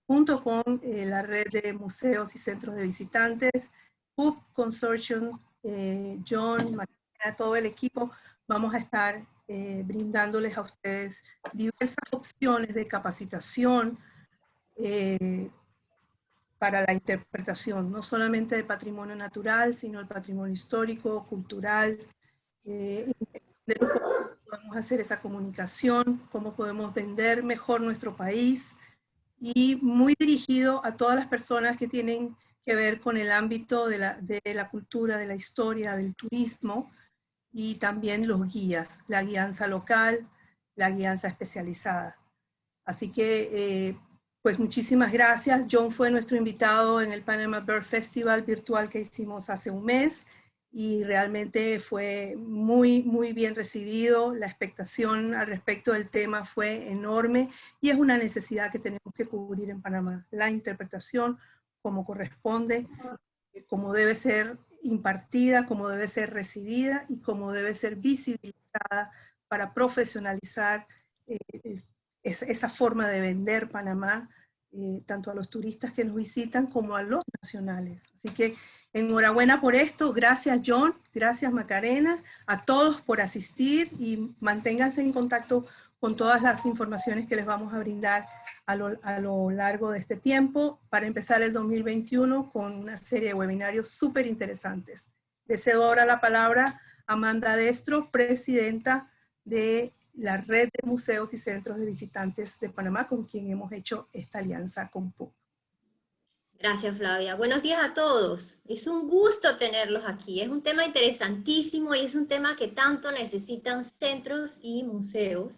junto con la red de museos y centros de visitantes, PUB Consortium, John, Macarena, todo el equipo, vamos a estar brindándoles a ustedes diversas opciones de capacitación para la interpretación, no solamente de patrimonio natural, sino el patrimonio histórico, cultural, cómo podemos hacer esa comunicación, cómo podemos vender mejor nuestro país, y muy dirigido a todas las personas que tienen que ver con el ámbito de la cultura, de la historia, del turismo, y también los guías, la guianza local, la guianza especializada. Así que, pues muchísimas gracias. John fue nuestro invitado en el Panama Bird Festival virtual que hicimos hace un mes, y realmente fue muy, muy bien recibido. La expectación al respecto del tema fue enorme, y es una necesidad que tenemos que cubrir en Panamá. La interpretación como corresponde, como debe ser impartida, como debe ser recibida y como debe ser visibilizada para profesionalizar esa forma de vender Panamá, tanto a los turistas que nos visitan como a los nacionales. Así que enhorabuena por esto. Gracias, John. Gracias, Macarena. A todos por asistir, y manténganse en contacto con todas las informaciones que les vamos a brindar a lo largo de este tiempo, para empezar el 2021 con una serie de webinarios súper interesantes. Le cedo ahora la palabra a Amanda Destro, presidenta de la Red de Museos y Centros de Visitantes de Panamá, con quien hemos hecho esta alianza con PUB. Gracias, Flavia. Buenos días a todos. Es un gusto tenerlos aquí. Es un tema interesantísimo y es un tema que tanto necesitan centros y museos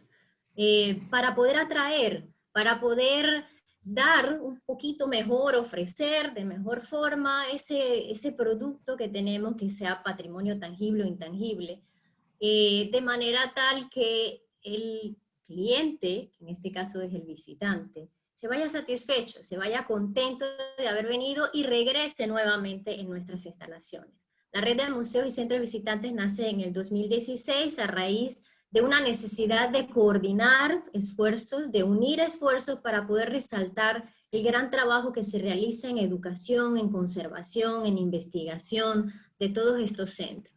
para poder atraer, para poder dar un poquito mejor, ofrecer de mejor forma ese producto que tenemos, que sea patrimonio tangible o intangible, de manera tal que el cliente, que en este caso es el visitante, se vaya satisfecho, se vaya contento de haber venido y regrese nuevamente en nuestras instalaciones. La red de museos y centros de visitantes nace en el 2016 a raíz de una necesidad de coordinar esfuerzos, de unir esfuerzos para poder resaltar el gran trabajo que se realiza en educación, en conservación, en investigación de todos estos centros.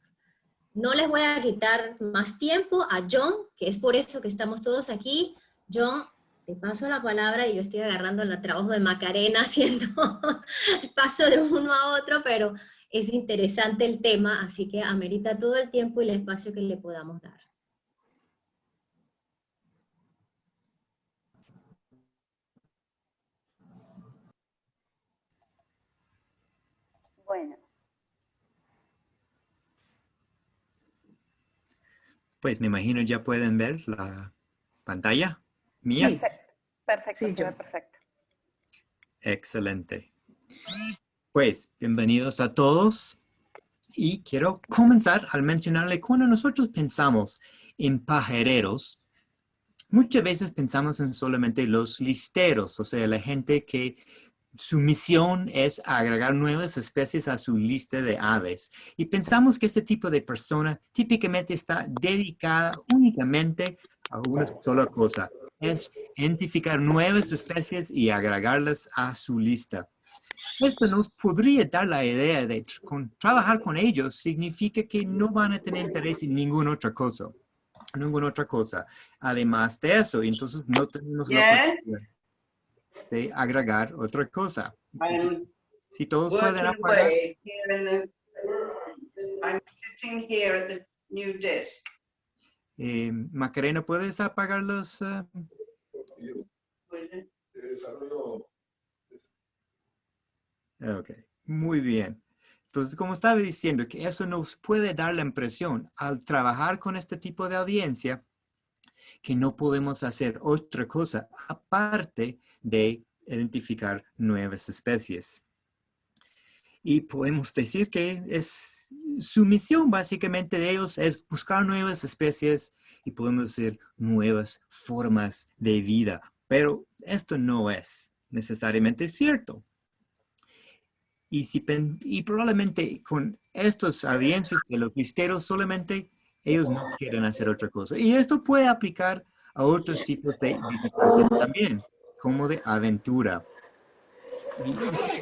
No les voy a quitar más tiempo a John, que es por eso que estamos todos aquí. John, te paso la palabra, y yo estoy agarrando el trabajo de Macarena haciendo el paso de uno a otro, pero es interesante el tema, así que amerita todo el tiempo y el espacio que le podamos dar. Bueno. Pues me imagino ya pueden ver la pantalla mía. Sí. Perfecto, Sí, se ve John. perfecto. Excelente. Pues bienvenidos a todos. Y quiero comenzar al mencionarle, cuando nosotros pensamos en pajareros, muchas veces pensamos en solamente los listeros, o sea, la gente que su misión es agregar nuevas especies a su lista de aves. Y pensamos que este tipo de persona típicamente está dedicada únicamente a una sola cosa, es identificar nuevas especies y agregarlas a su lista. Esto nos podría dar la idea de trabajar con ellos significa que no van a tener interés en ninguna otra cosa. Además de eso, entonces no tenemos la oportunidad de agregar otra cosa. Entonces, si todos pueden apagar. I'm sitting here at the new desk. Macarena, ¿puedes apagar los? Ok, muy bien. Entonces, como estaba diciendo, que eso nos puede dar la impresión al trabajar con este tipo de audiencia que no podemos hacer otra cosa aparte de identificar nuevas especies. Y podemos decir que su misión básicamente de ellos es buscar nuevas especies y podemos decir nuevas formas de vida. Pero esto no es necesariamente cierto. Y probablemente con estos audiencias de los listeros solamente ellos no quieren hacer otra cosa. Y esto puede aplicar a otros tipos de visitantes también, como de aventura.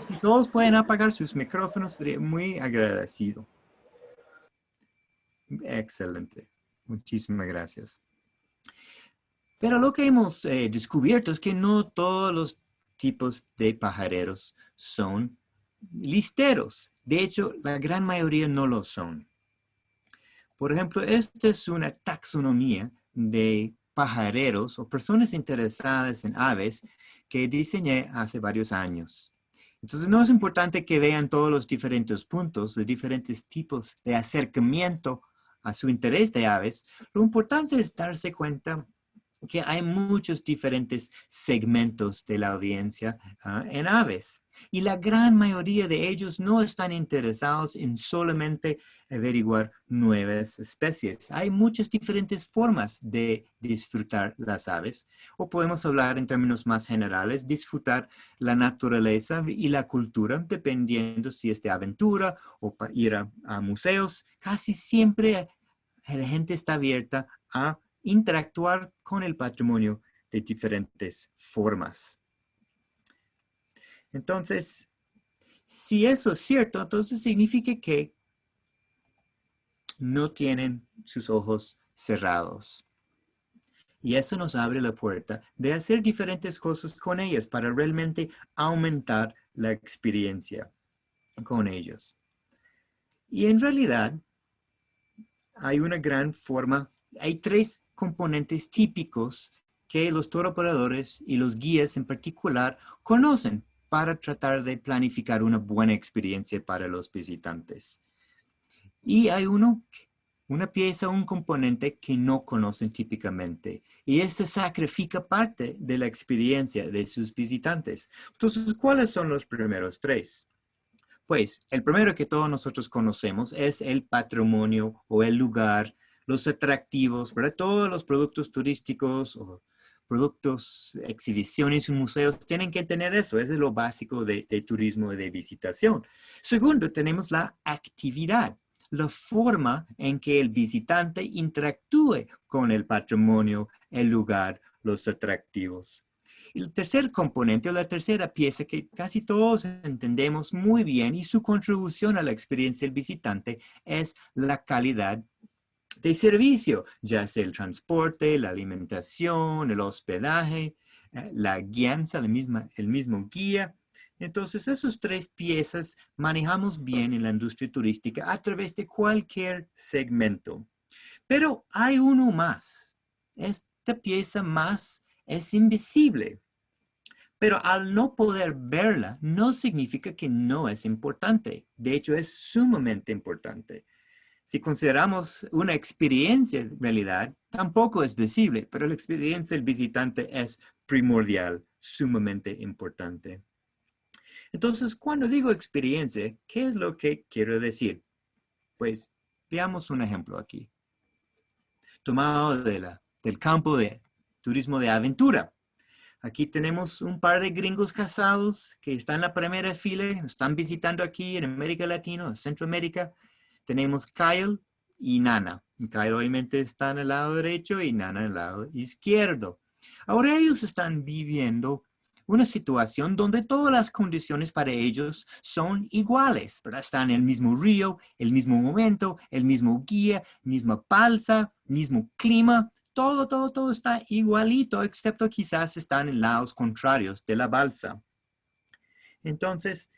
Si todos pueden apagar sus micrófonos, sería muy agradecido. Excelente. Muchísimas gracias. Pero lo que hemos descubierto es que no todos los tipos de pajareros son listeros. De hecho, la gran mayoría no lo son. Por ejemplo, esta es una taxonomía de pajareros o personas interesadas en aves que diseñé hace varios años. Entonces, no es importante que vean todos los diferentes puntos, los diferentes tipos de acercamiento a su interés de aves. Lo importante es darse cuenta que hay muchos diferentes segmentos de la audiencia en aves. Y la gran mayoría de ellos no están interesados en solamente averiguar nuevas especies. Hay muchas diferentes formas de disfrutar las aves. O podemos hablar en términos más generales, disfrutar la naturaleza y la cultura, dependiendo si es de aventura o para ir a museos. Casi siempre la gente está abierta a interactuar con el patrimonio de diferentes formas. Entonces, si eso es cierto, entonces significa que no tienen sus ojos cerrados. Y eso nos abre la puerta de hacer diferentes cosas con ellas para realmente aumentar la experiencia con ellos. Y en realidad, hay una gran forma, hay tres componentes típicos que los tour operadores y los guías en particular conocen para tratar de planificar una buena experiencia para los visitantes. Y hay una pieza, un componente que no conocen típicamente. Y este sacrifica parte de la experiencia de sus visitantes. Entonces, ¿cuáles son los primeros tres? Pues, el primero que todos nosotros conocemos es el patrimonio o el lugar, los atractivos, ¿verdad? Todos los productos turísticos o productos, exhibiciones y museos tienen que tener eso. Eso es lo básico de turismo y de visitación. Segundo, tenemos la actividad, la forma en que el visitante interactúe con el patrimonio, el lugar, los atractivos. Y el tercer componente, o la tercera pieza que casi todos entendemos muy bien y su contribución a la experiencia del visitante es la calidad de servicio, ya sea el transporte, la alimentación, el hospedaje, la guianza, el mismo guía. Entonces, esas tres piezas manejamos bien en la industria turística a través de cualquier segmento. Pero hay uno más. Esta pieza más es invisible. Pero al no poder verla, no significa que no es importante. De hecho, es sumamente importante. Si consideramos una experiencia en realidad, tampoco es visible, pero la experiencia del visitante es primordial, sumamente importante. Entonces, cuando digo experiencia, ¿qué es lo que quiero decir? Pues veamos un ejemplo aquí. Tomado del campo de turismo de aventura. Aquí tenemos un par de gringos casados que están en la primera fila, nos están visitando aquí en América Latina, en Centroamérica. Tenemos Kyle y Nana. Kyle obviamente está en el lado derecho y Nana en el lado izquierdo. Ahora ellos están viviendo una situación donde todas las condiciones para ellos son iguales, ¿verdad? Están en el mismo río, el mismo momento, el mismo guía, misma balsa, mismo clima. Todo está igualito, excepto quizás están en lados contrarios de la balsa. Entonces,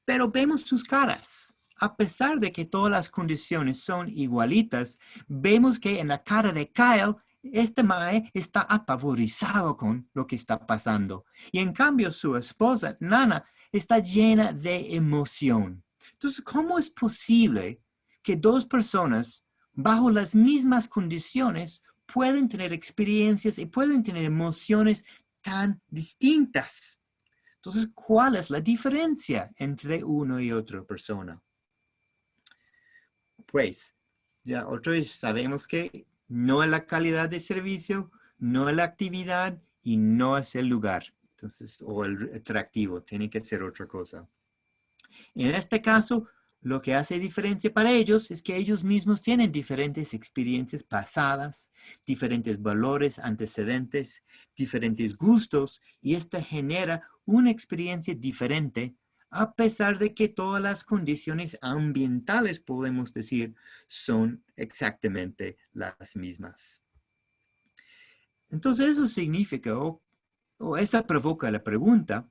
pero vemos sus caras. A pesar de que todas las condiciones son igualitas, vemos que en la cara de Kyle, este mae está apavorizado con lo que está pasando. Y en cambio, su esposa, Nana, está llena de emoción. Entonces, ¿cómo es posible que dos personas bajo las mismas condiciones pueden tener experiencias y pueden tener emociones tan distintas? Entonces, ¿cuál es la diferencia entre uno y otra persona? Pues, ya otra vez sabemos que no es la calidad de servicio, no es la actividad y no es el lugar. Entonces, o el atractivo, tiene que ser otra cosa. En este caso, lo que hace diferencia para ellos es que ellos mismos tienen diferentes experiencias pasadas, diferentes valores antecedentes, diferentes gustos, y esto genera una experiencia diferente a pesar de que todas las condiciones ambientales, podemos decir, son exactamente las mismas. Entonces eso significa, o esta provoca la pregunta,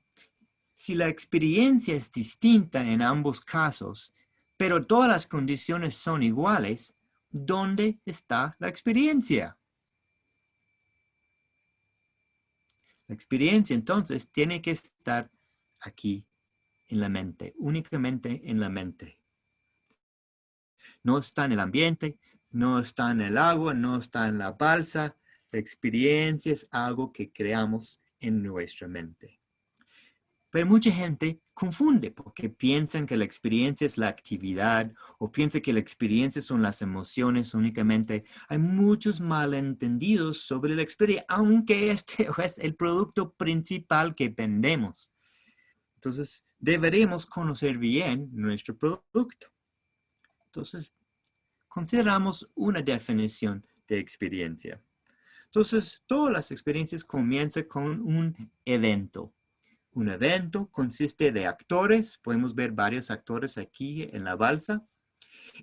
si la experiencia es distinta en ambos casos, pero todas las condiciones son iguales, ¿dónde está la experiencia? La experiencia entonces tiene que estar aquí en la mente, únicamente en la mente. No está en el ambiente, no está en el agua, no está en la balsa. La experiencia es algo que creamos en nuestra mente. Pero mucha gente confunde porque piensan que la experiencia es la actividad o piensan que la experiencia son las emociones únicamente. Hay muchos malentendidos sobre la experiencia, aunque este es el producto principal que vendemos. Entonces, deberíamos conocer bien nuestro producto. Entonces, consideramos una definición de experiencia. Entonces, todas las experiencias comienzan con un evento. Un evento consiste de actores. Podemos ver varios actores aquí en la balsa.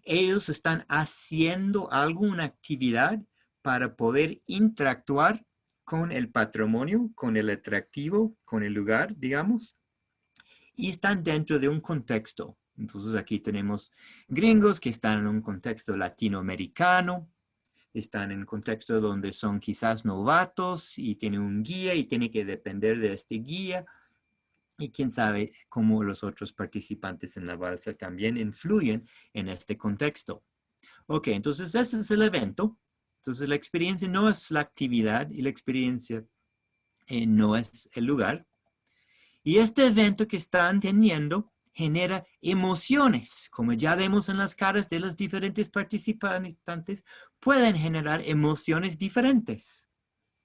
Ellos están haciendo alguna actividad para poder interactuar con el patrimonio, con el atractivo, con el lugar, digamos. Y están dentro de un contexto. Entonces aquí tenemos gringos que están en un contexto latinoamericano, están en un contexto donde son quizás novatos y tienen un guía y tienen que depender de este guía. Y quién sabe cómo los otros participantes en la balsa también influyen en este contexto. Ok, entonces ese es el evento. Entonces la experiencia no es la actividad y la experiencia no es el lugar. Y este evento que están teniendo genera emociones. Como ya vemos en las caras de los diferentes participantes, pueden generar emociones diferentes.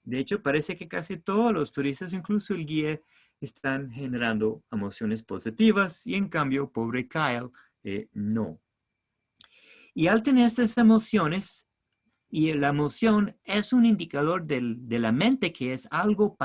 De hecho, parece que casi todos los turistas, incluso el guía, están generando emociones positivas y en cambio, pobre Kyle, no. Y al tener estas emociones, y la emoción es un indicador de la mente que es algo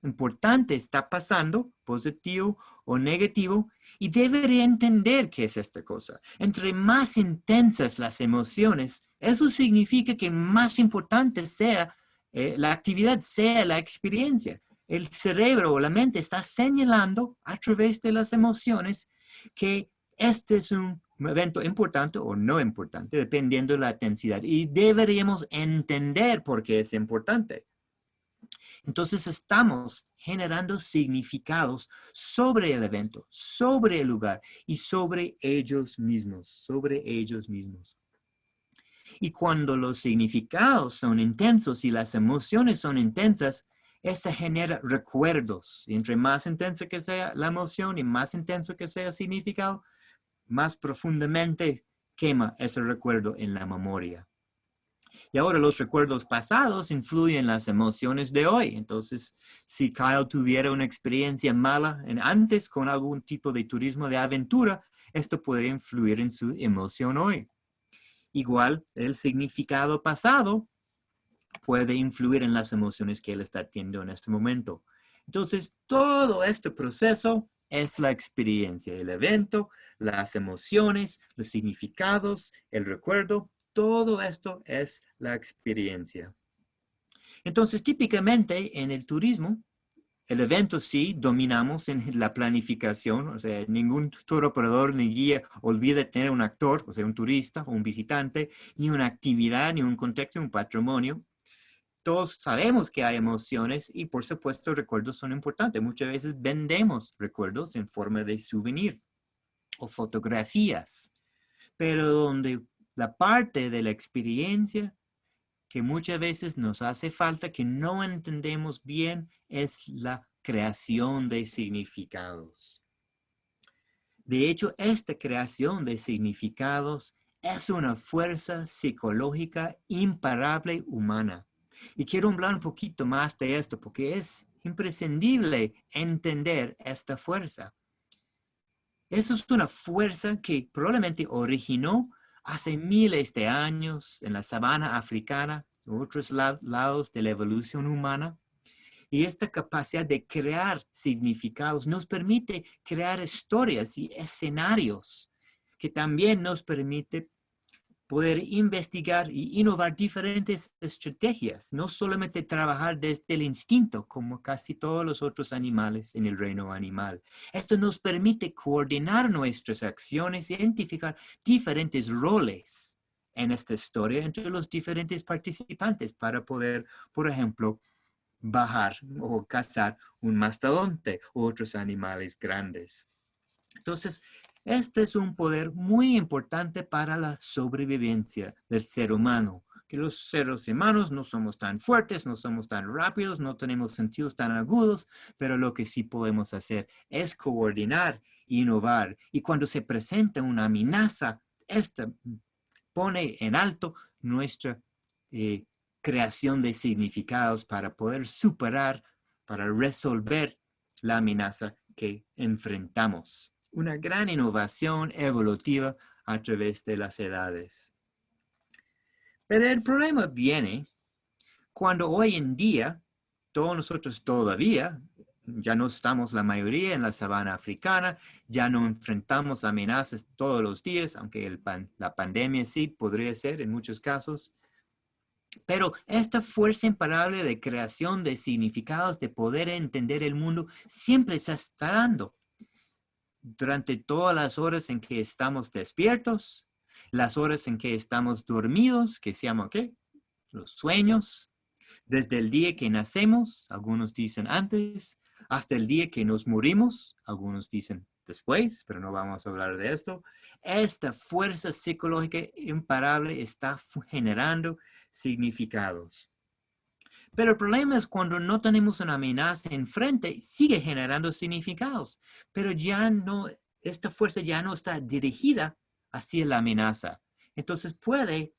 importante está pasando, positivo o negativo, y debería entender qué es esta cosa. Entre más intensas las emociones, eso significa que más importante sea la actividad, sea la experiencia. El cerebro o la mente está señalando a través de las emociones que este es un evento importante o no importante, dependiendo de la intensidad. Y deberíamos entender por qué es importante. Entonces estamos generando significados sobre el evento, sobre el lugar y sobre ellos mismos, Y cuando los significados son intensos y las emociones son intensas, esta genera recuerdos. Y entre más intensa que sea la emoción y más intenso que sea el significado, más profundamente quema ese recuerdo en la memoria. Y ahora los recuerdos pasados influyen en las emociones de hoy. Entonces, si Kyle tuviera una experiencia mala antes con algún tipo de turismo de aventura, esto puede influir en su emoción hoy. Igual, el significado pasado puede influir en las emociones que él está teniendo en este momento. Entonces, todo este proceso es la experiencia, el evento, las emociones, los significados, el recuerdo, todo esto es la experiencia. Entonces, típicamente en el turismo, el evento sí dominamos en la planificación, o sea, ningún tour operador ni guía olvida tener un actor, o sea, un turista o un visitante, ni una actividad, ni un contexto, un patrimonio. Todos sabemos que hay emociones y por supuesto recuerdos son importantes. Muchas veces vendemos recuerdos en forma de souvenir o fotografías, pero donde la parte de la experiencia que muchas veces nos hace falta, que no entendemos bien, es la creación de significados. De hecho, esta creación de significados es una fuerza psicológica imparable humana. Y quiero hablar un poquito más de esto porque es imprescindible entender esta fuerza. Eso es una fuerza que probablemente originó hace miles de años en la sabana africana, en otros lados de la evolución humana. Y esta capacidad de crear significados nos permite crear historias y escenarios que también nos permite poder investigar y innovar diferentes estrategias, no solamente trabajar desde el instinto como casi todos los otros animales en el reino animal. Esto nos permite coordinar nuestras acciones e identificar diferentes roles en esta historia entre los diferentes participantes para poder, por ejemplo, bajar o cazar un mastodonte u otros animales grandes. Entonces, este es un poder muy importante para la sobrevivencia del ser humano, que los seres humanos no somos tan fuertes, no somos tan rápidos, no tenemos sentidos tan agudos, pero lo que sí podemos hacer es coordinar, innovar, y cuando se presenta una amenaza, esta pone en alto nuestra creación de significados para poder superar, para resolver la amenaza que enfrentamos. Una gran innovación evolutiva a través de las edades. Pero el problema viene cuando hoy en día, todos nosotros todavía, ya no estamos la mayoría en la sabana africana, ya no enfrentamos amenazas todos los días, aunque la pandemia sí podría ser en muchos casos. Pero esta fuerza imparable de creación de significados, de poder entender el mundo, siempre se está dando. Durante todas las horas en que estamos despiertos, las horas en que estamos dormidos, que se llaman, ¿qué? Los sueños. Desde el día que nacemos, algunos dicen antes, hasta el día que nos morimos, algunos dicen después, pero no vamos a hablar de esto. Esta fuerza psicológica imparable está generando significados. Pero el problema es cuando no tenemos una amenaza enfrente, sigue generando significados, pero ya no, esta fuerza ya no está dirigida hacia la amenaza. Entonces puede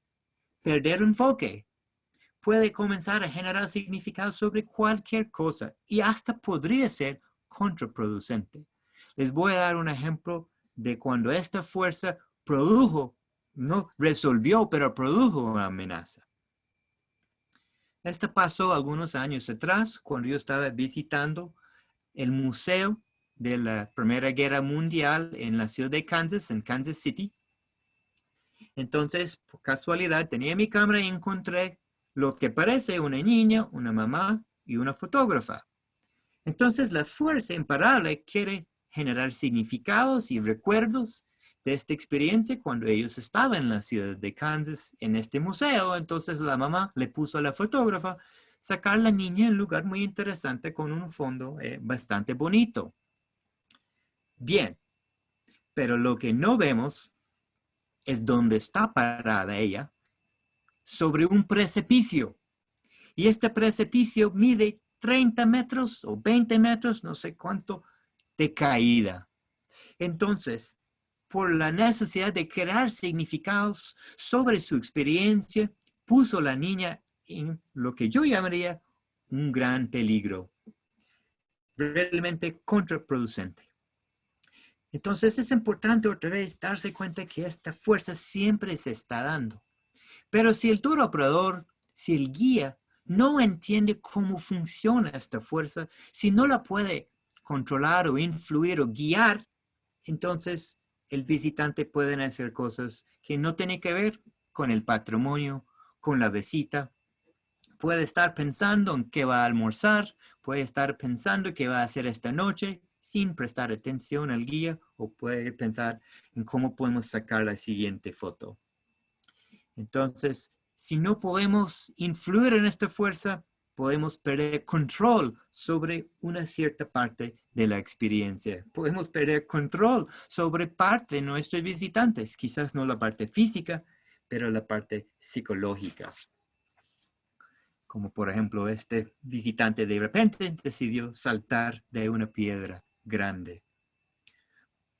perder enfoque, puede comenzar a generar significados sobre cualquier cosa y hasta podría ser contraproducente. Les voy a dar un ejemplo de cuando esta fuerza produjo, no resolvió, pero produjo una amenaza. Esto pasó algunos años atrás cuando yo estaba visitando el Museo de la Primera Guerra Mundial en la ciudad de Kansas, en Kansas City. Entonces, por casualidad, tenía mi cámara y encontré lo que parece una niña, una mamá y una fotógrafa. Entonces, la fuerza imparable quiere generar significados y recuerdos de esta experiencia cuando ellos estaban en la ciudad de Kansas en este museo. Entonces la mamá le puso a la fotógrafa sacar a la niña en un lugar muy interesante con un fondo bastante bonito. Bien, pero lo que no vemos es dónde está parada ella, sobre un precipicio. Y este precipicio mide 30 metros o 20 metros, no sé cuánto, de caída. Entonces, por la necesidad de crear significados sobre su experiencia, puso a la niña en lo que yo llamaría un gran peligro, realmente contraproducente. Entonces es importante otra vez darse cuenta que esta fuerza siempre se está dando. Pero si el tour operador, si el guía no entiende cómo funciona esta fuerza, si no la puede controlar o influir o guiar, entonces el visitante puede hacer cosas que no tienen que ver con el patrimonio, con la visita. Puede estar pensando en qué va a almorzar, puede estar pensando qué va a hacer esta noche sin prestar atención al guía, o puede pensar en cómo podemos sacar la siguiente foto. Entonces, si no podemos influir en esta fuerza, podemos perder control sobre una cierta parte de la experiencia. Podemos perder control sobre parte de nuestros visitantes, quizás no la parte física, pero la parte psicológica. Como por ejemplo, este visitante de repente decidió saltar de una piedra grande.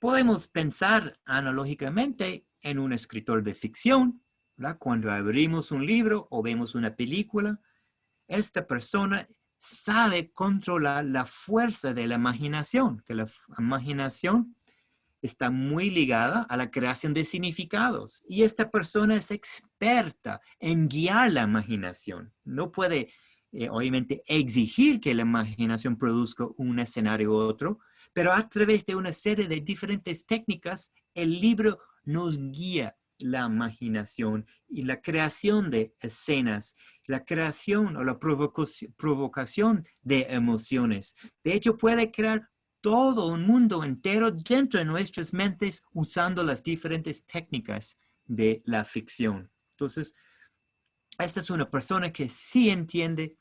Podemos pensar analógicamente en un escritor de ficción, ¿verdad? Cuando abrimos un libro o vemos una película, esta persona sabe controlar la fuerza de la imaginación, que la imaginación está muy ligada a la creación de significados. Y esta persona es experta en guiar la imaginación. No puede obviamente exigir que la imaginación produzca un escenario u otro, pero a través de una serie de diferentes técnicas, el libro nos guía la imaginación y la creación de escenas, la creación o la provocación de emociones. De hecho, puede crear todo un mundo entero dentro de nuestras mentes usando las diferentes técnicas de la ficción. Entonces, esta es una persona que sí entiende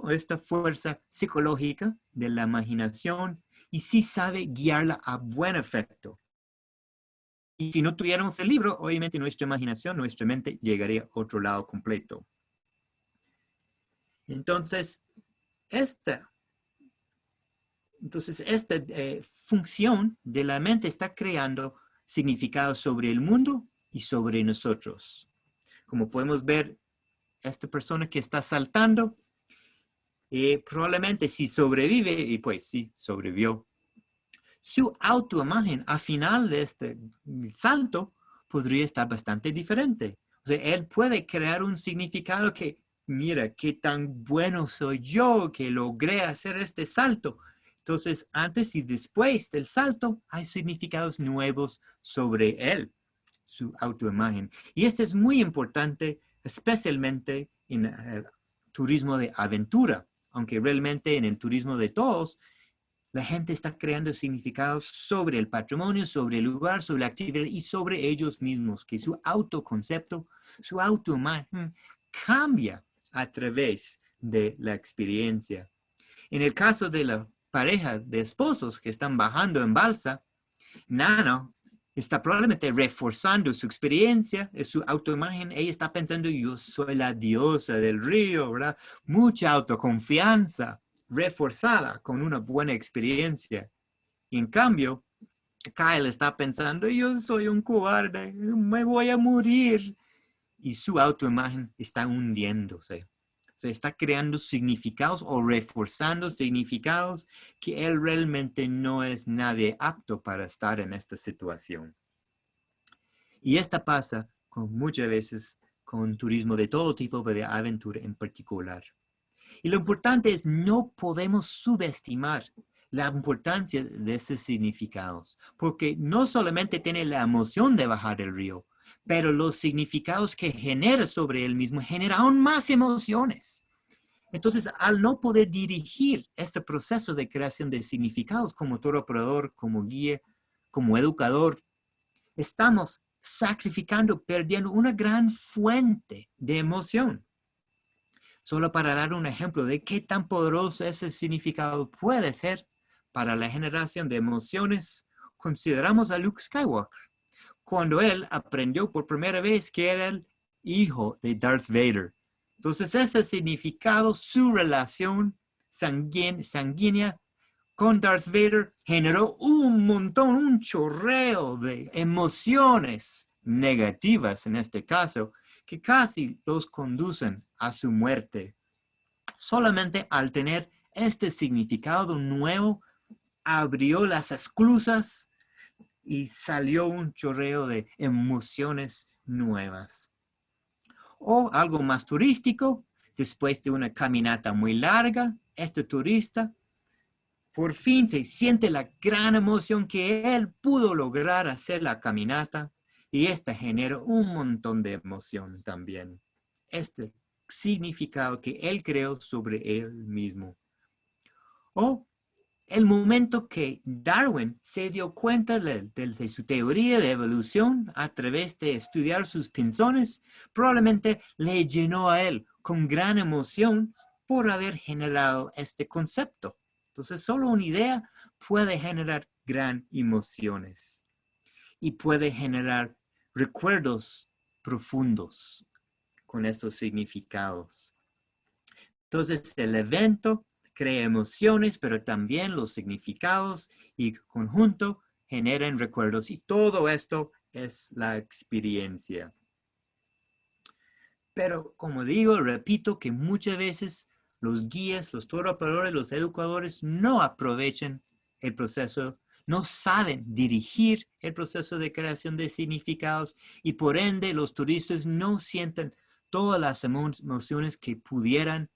esta fuerza psicológica de la imaginación y sí sabe guiarla a buen efecto. Y si no tuviéramos el libro, obviamente nuestra imaginación, nuestra mente llegaría a otro lado completo. Entonces, esta función de la mente está creando significados sobre el mundo y sobre nosotros. Como podemos ver, esta persona que está saltando, probablemente si sobrevive, y pues sí, sobrevivió, su autoimagen al final de este salto podría estar bastante diferente. O sea, él puede crear un significado que, mira, qué tan bueno soy yo que logré hacer este salto. Entonces, antes y después del salto, hay significados nuevos sobre él, su autoimagen. Y esto es muy importante, especialmente en turismo de aventura, aunque realmente en el turismo de todos, la gente está creando significados sobre el patrimonio, sobre el lugar, sobre la actividad y sobre ellos mismos, que su autoconcepto, su autoimagen cambia a través de la experiencia. En el caso de la pareja de esposos que están bajando en balsa, Nano está probablemente reforzando su experiencia, su autoimagen. Ella está pensando, yo soy la diosa del río, ¿verdad? Mucha autoconfianza reforzada con una buena experiencia. Y en cambio, Kyle está pensando, yo soy un cobarde, me voy a morir. Y su autoimagen está hundiéndose. Se está creando significados o reforzando significados que él realmente no es nadie apto para estar en esta situación. Y esta pasa muchas veces con turismo de todo tipo, pero de aventura en particular. Y lo importante es no podemos subestimar la importancia de esos significados, porque no solamente tiene la emoción de bajar el río, pero los significados que genera sobre él mismo generan aún más emociones. Entonces, al no poder dirigir este proceso de creación de significados como todo operador, como guía, como educador, estamos sacrificando, perdiendo una gran fuente de emoción. Solo para dar un ejemplo de qué tan poderoso ese significado puede ser para la generación de emociones, consideramos a Luke Skywalker, cuando él aprendió por primera vez que era el hijo de Darth Vader. Entonces ese significado, su relación sanguínea con Darth Vader generó un montón, un chorreo de emociones negativas en este caso, que casi los conducen a su muerte. Solamente al tener este significado nuevo, abrió las esclusas y salió un chorreo de emociones nuevas. O algo más turístico, después de una caminata muy larga, este turista por fin se siente la gran emoción que él pudo lograr hacer la caminata y esta genera un montón de emoción también. Este significado que él creó sobre él mismo. O el momento que Darwin se dio cuenta de su teoría de evolución a través de estudiar sus pinzones, probablemente le llenó a él con gran emoción por haber generado este concepto. Entonces, solo una idea puede generar gran emociones y puede generar recuerdos profundos con estos significados. Entonces, el evento crea emociones, pero también los significados y conjunto generan recuerdos. Y todo esto es la experiencia. Pero como digo, repito que muchas veces los guías, los tour operadores, los educadores no aprovechan el proceso, no saben dirigir el proceso de creación de significados y por ende los turistas no sienten todas las emociones que pudieran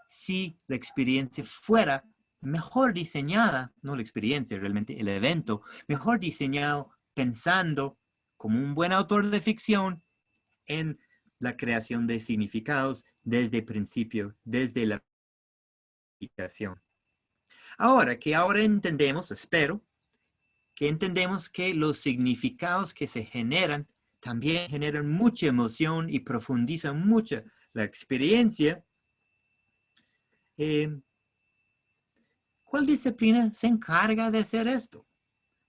si la experiencia fuera mejor diseñada, no la experiencia, realmente el evento, mejor diseñado pensando como un buen autor de ficción en la creación de significados desde el principio, desde la explicación. Ahora entendemos, espero, que entendemos que los significados que se generan también generan mucha emoción y profundizan mucho la experiencia. ¿Cuál disciplina se encarga de hacer esto?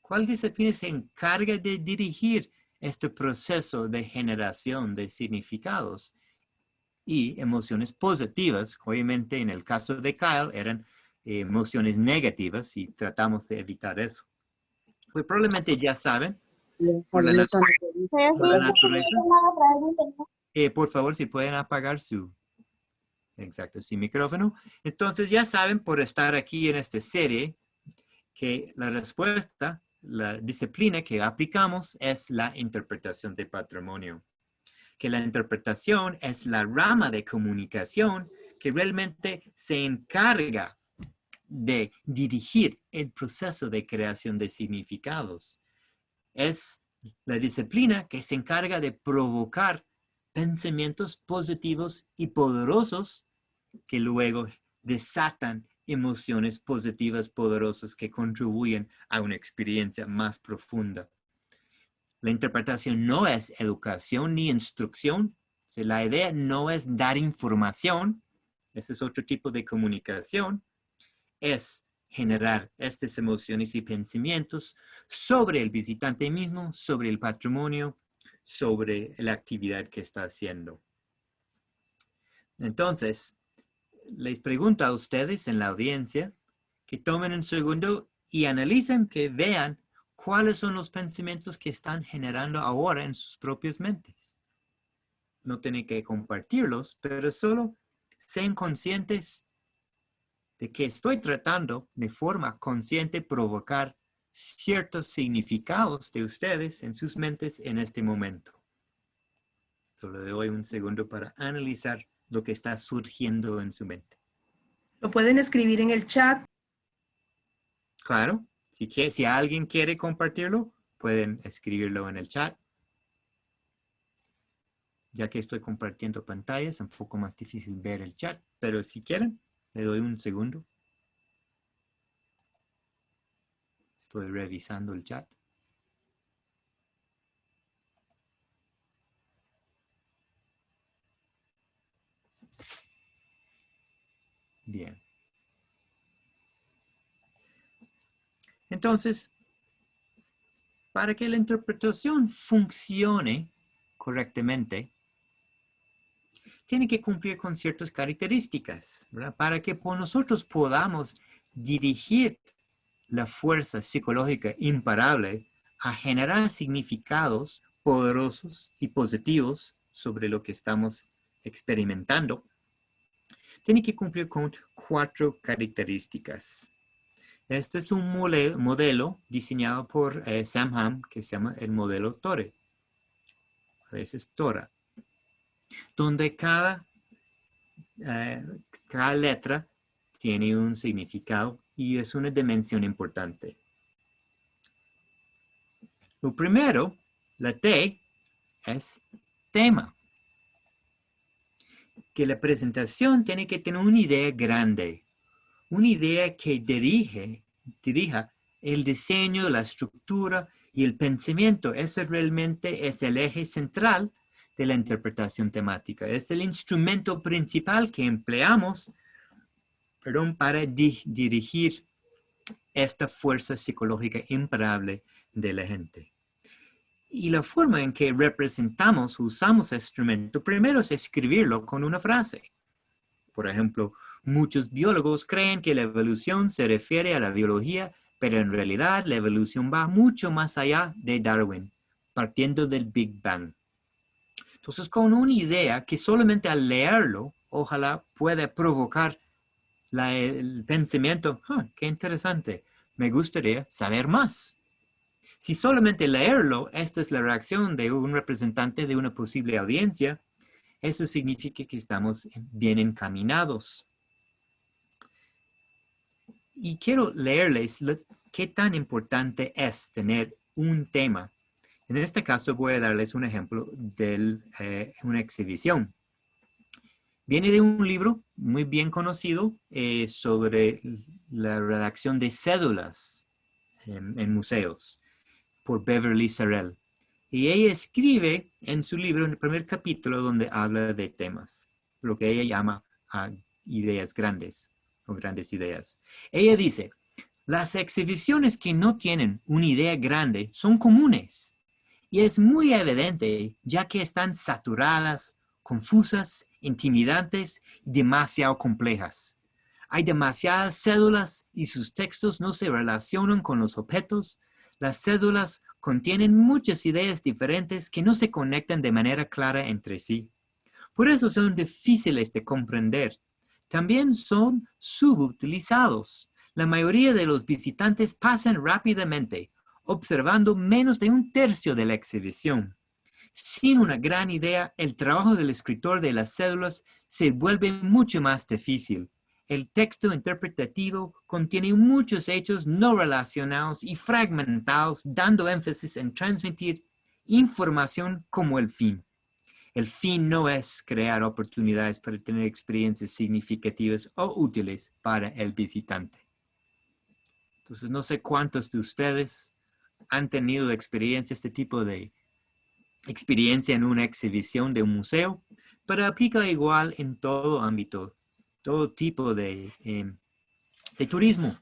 ¿Cuál disciplina se encarga de dirigir este proceso de generación de significados y emociones positivas? Obviamente, en el caso de Kyle, eran emociones negativas y tratamos de evitar eso. Pues probablemente ya saben, por la naturaleza. Por favor, si pueden apagar su micrófono. Entonces ya saben, por estar aquí en esta serie, que la respuesta, la disciplina que aplicamos es la interpretación de patrimonio. Que la interpretación es la rama de comunicación que realmente se encarga de dirigir el proceso de creación de significados. Es la disciplina que se encarga de provocar pensamientos positivos y poderosos que luego desatan emociones positivas poderosas que contribuyen a una experiencia más profunda. La interpretación no es educación ni instrucción. O sea, la idea no es dar información. Ese es otro tipo de comunicación. Es generar estas emociones y pensamientos sobre el visitante mismo, sobre el patrimonio, sobre la actividad que está haciendo. Entonces, les pregunto a ustedes en la audiencia que tomen un segundo y analicen, que vean cuáles son los pensamientos que están generando ahora en sus propias mentes. No tienen que compartirlos, pero solo sean conscientes de que estoy tratando de forma consciente provocar ciertos significados de ustedes en sus mentes en este momento. Solo le doy un segundo para analizar lo que está surgiendo en su mente. Lo pueden escribir en el chat. Claro, si alguien quiere compartirlo, pueden escribirlo en el chat. Ya que estoy compartiendo pantalla, es un poco más difícil ver el chat, pero si quieren, le doy un segundo. Estoy revisando el chat. Bien. Entonces, para que la interpretación funcione correctamente, tiene que cumplir con ciertas características, ¿verdad? Para que nosotros podamos dirigir la fuerza psicológica imparable a generar significados poderosos y positivos sobre lo que estamos experimentando, tiene que cumplir con 4 características. Este es un modelo diseñado por Sam Ham que se llama el modelo Tore. A veces Tora. Donde cada letra tiene un significado y es una dimensión importante. Lo primero, la T, es tema. Que la presentación tiene que tener una idea grande, una idea que dirija el diseño, la estructura y el pensamiento. Eso realmente es el eje central de la interpretación temática. Es el instrumento principal que empleamos, para dirigir esta fuerza psicológica imparable de la gente. Y la forma en que usamos este instrumento, primero es escribirlo con una frase. Por ejemplo, muchos biólogos creen que la evolución se refiere a la biología, pero en realidad la evolución va mucho más allá de Darwin, partiendo del Big Bang. Entonces, con una idea que solamente al leerlo, ojalá pueda provocar el pensamiento, qué interesante, me gustaría saber más. Si solamente leerlo, esta es la reacción de un representante de una posible audiencia, eso significa que estamos bien encaminados. Y quiero leerles qué tan importante es tener un tema. En este caso voy a darles un ejemplo de una exhibición. Viene de un libro muy bien conocido sobre la redacción de cédulas en museos por Beverly Sarell. Y ella escribe en su libro, en el primer capítulo, donde habla de temas, lo que ella llama ideas grandes o grandes ideas. Ella dice, las exhibiciones que no tienen una idea grande son comunes y es muy evidente ya que están saturadas, confusas, intimidantes y demasiado complejas. Hay demasiadas cédulas y sus textos no se relacionan con los objetos. Las cédulas contienen muchas ideas diferentes que no se conectan de manera clara entre sí. Por eso son difíciles de comprender. También son subutilizados. La mayoría de los visitantes pasan rápidamente, observando menos de un tercio de la exhibición. Sin una gran idea, el trabajo del escritor de las cédulas se vuelve mucho más difícil. El texto interpretativo contiene muchos hechos no relacionados y fragmentados, dando énfasis en transmitir información como el fin. El fin no es crear oportunidades para tener experiencias significativas o útiles para el visitante. Entonces, no sé cuántos de ustedes han tenido este tipo de experiencia en una exhibición de un museo, pero aplica igual en todo ámbito, todo tipo de turismo,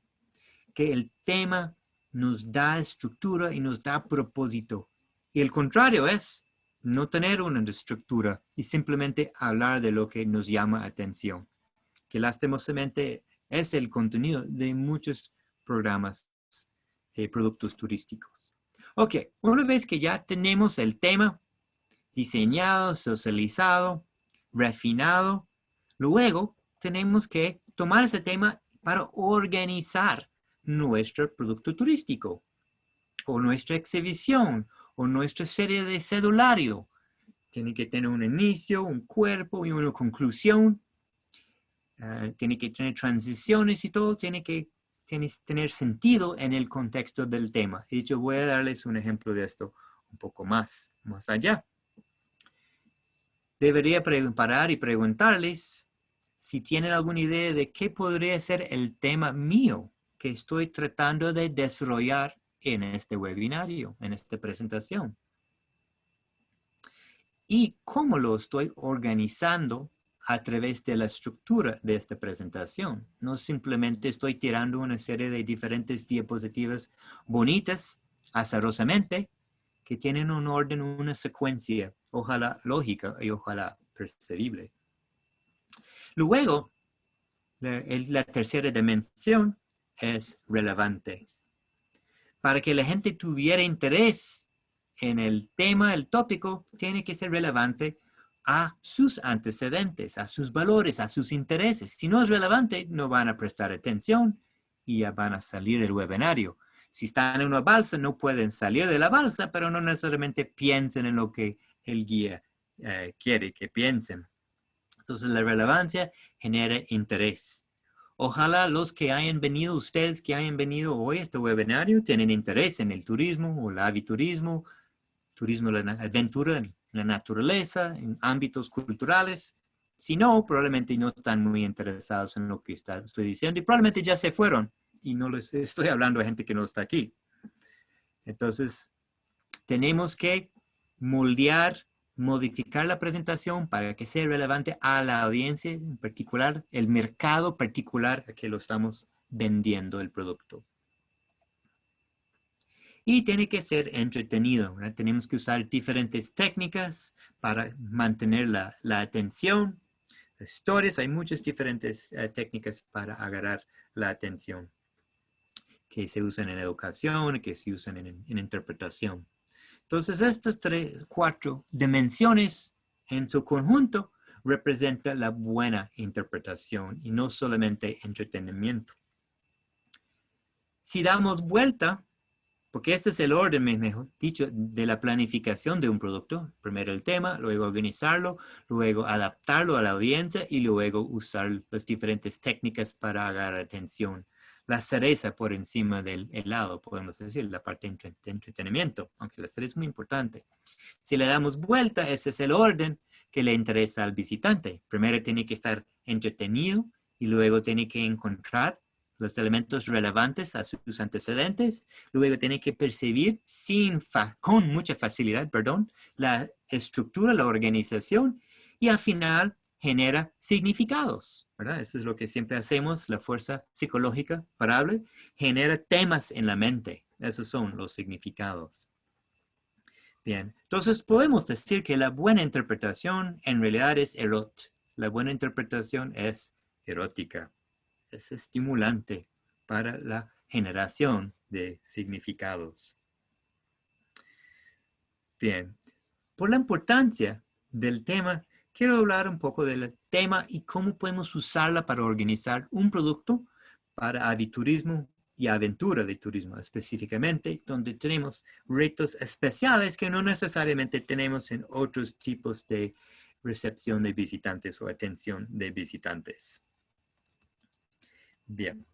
que el tema nos da estructura y nos da propósito. Y el contrario es no tener una estructura y simplemente hablar de lo que nos llama atención, que lastimosamente es el contenido de muchos programas, productos turísticos. Ok, una vez que ya tenemos el tema diseñado, socializado, refinado, luego tenemos que tomar ese tema para organizar nuestro producto turístico o nuestra exhibición o nuestra serie de cedulario. Tiene que tener un inicio, un cuerpo y una conclusión. Tiene que tener transiciones y todo tiene que tener sentido en el contexto del tema. De hecho, voy a darles un ejemplo de esto un poco más allá. Debería parar y preguntarles si tienen alguna idea de qué podría ser el tema mío que estoy tratando de desarrollar en este webinario, en esta presentación. Y cómo lo estoy organizando a través de la estructura de esta presentación. No simplemente estoy tirando una serie de diferentes diapositivas bonitas, azarosamente, que tienen un orden, una secuencia, ojalá lógica y ojalá percibible. Luego, la tercera dimensión es relevante. Para que la gente tuviera interés en el tema, el tópico, tiene que ser relevante a sus antecedentes, a sus valores, a sus intereses. Si no es relevante, no van a prestar atención y ya van a salir del webinario. Si están en una balsa, no pueden salir de la balsa, pero no necesariamente piensen en lo que el guía quiere que piensen. Entonces, la relevancia genera interés. Ojalá los que hayan venido, ustedes que hayan venido hoy a este webinario, tienen interés en el turismo o el aviturismo, turismo de la aventura, en la naturaleza, en ámbitos culturales. Si no, probablemente no están muy interesados en lo que estoy diciendo y probablemente ya se fueron. Y no les estoy hablando a gente que no está aquí. Entonces, tenemos que moldear, modificar la presentación para que sea relevante a la audiencia, en particular, el mercado particular a que lo estamos vendiendo el producto. Y tiene que ser entretenido, ¿verdad? Tenemos que usar diferentes técnicas para mantener la atención. Historias, hay muchas diferentes técnicas para agarrar la atención que se usan en educación, que se usan en interpretación. Entonces, estas 4 dimensiones en su conjunto representan la buena interpretación y no solamente entretenimiento. Si damos vuelta, porque este es el orden, mejor dicho, de la planificación de un producto. Primero el tema, luego organizarlo, luego adaptarlo a la audiencia y luego usar las diferentes técnicas para agarrar atención. la cereza por encima del helado, podemos decir, la parte de entretenimiento, aunque la cereza es muy importante. Si le damos vuelta, ese es el orden que le interesa al visitante. Primero tiene que estar entretenido y luego tiene que encontrar los elementos relevantes a sus antecedentes. Luego tiene que percibir con mucha facilidad, la estructura, la organización, y al final genera significados, ¿verdad? Eso es lo que siempre hacemos, la fuerza psicológica parable, genera temas en la mente. Esos son los significados. Bien, entonces podemos decir que la buena interpretación en realidad es La buena interpretación es erótica. Es estimulante para la generación de significados. Bien, por la importancia del tema, quiero hablar un poco del tema y cómo podemos usarla para organizar un producto para aviturismo y aventura de turismo, específicamente donde tenemos retos especiales que no necesariamente tenemos en otros tipos de recepción de visitantes o atención de visitantes. Bien.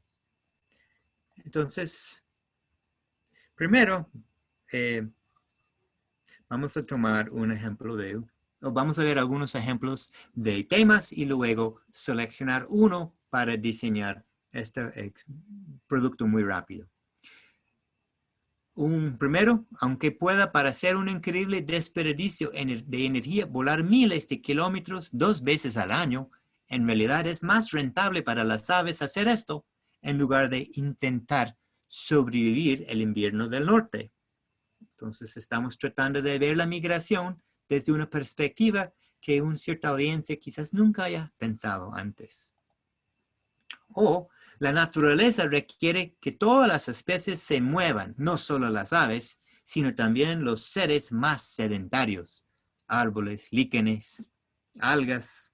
Entonces, primero, vamos a tomar un ejemplo vamos a ver algunos ejemplos de temas y luego seleccionar uno para diseñar este producto muy rápido. Primero, aunque pueda parecer un increíble desperdicio de energía volar miles de kilómetros 2 veces al año, en realidad es más rentable para las aves hacer esto en lugar de intentar sobrevivir el invierno del norte. Entonces estamos tratando de ver la migración desde una perspectiva que una cierta audiencia quizás nunca haya pensado antes. O la naturaleza requiere que todas las especies se muevan, no solo las aves, sino también los seres más sedentarios, árboles, líquenes, algas.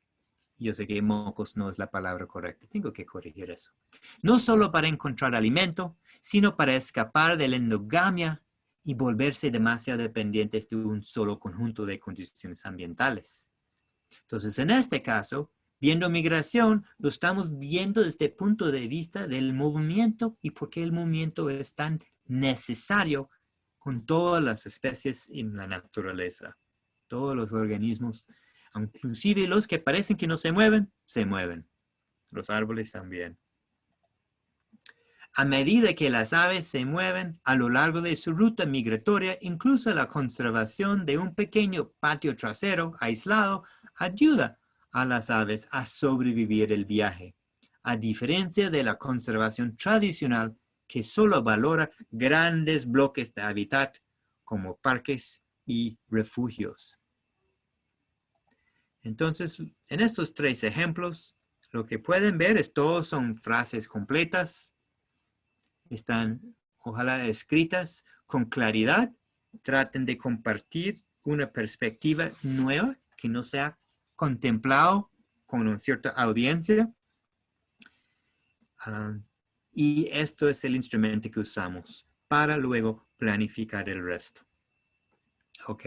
Yo sé que mocos no es la palabra correcta, tengo que corregir eso. No solo para encontrar alimento, sino para escapar de la endogamia y volverse demasiado dependientes de un solo conjunto de condiciones ambientales. Entonces, en este caso, viendo migración, lo estamos viendo desde el punto de vista del movimiento y por qué el movimiento es tan necesario con todas las especies en la naturaleza. Todos los organismos, inclusive los que parecen que no se mueven, se mueven. Los árboles también. A medida que las aves se mueven a lo largo de su ruta migratoria, incluso la conservación de un pequeño patio trasero aislado ayuda a las aves a sobrevivir el viaje, a diferencia de la conservación tradicional que solo valora grandes bloques de hábitat como parques y refugios. Entonces, en estos 3 ejemplos, lo que pueden ver es todos son frases completas, están ojalá escritas con claridad, traten de compartir una perspectiva nueva que no sea contemplado con una cierta audiencia. Y esto es el instrumento que usamos para luego planificar el resto. Ok.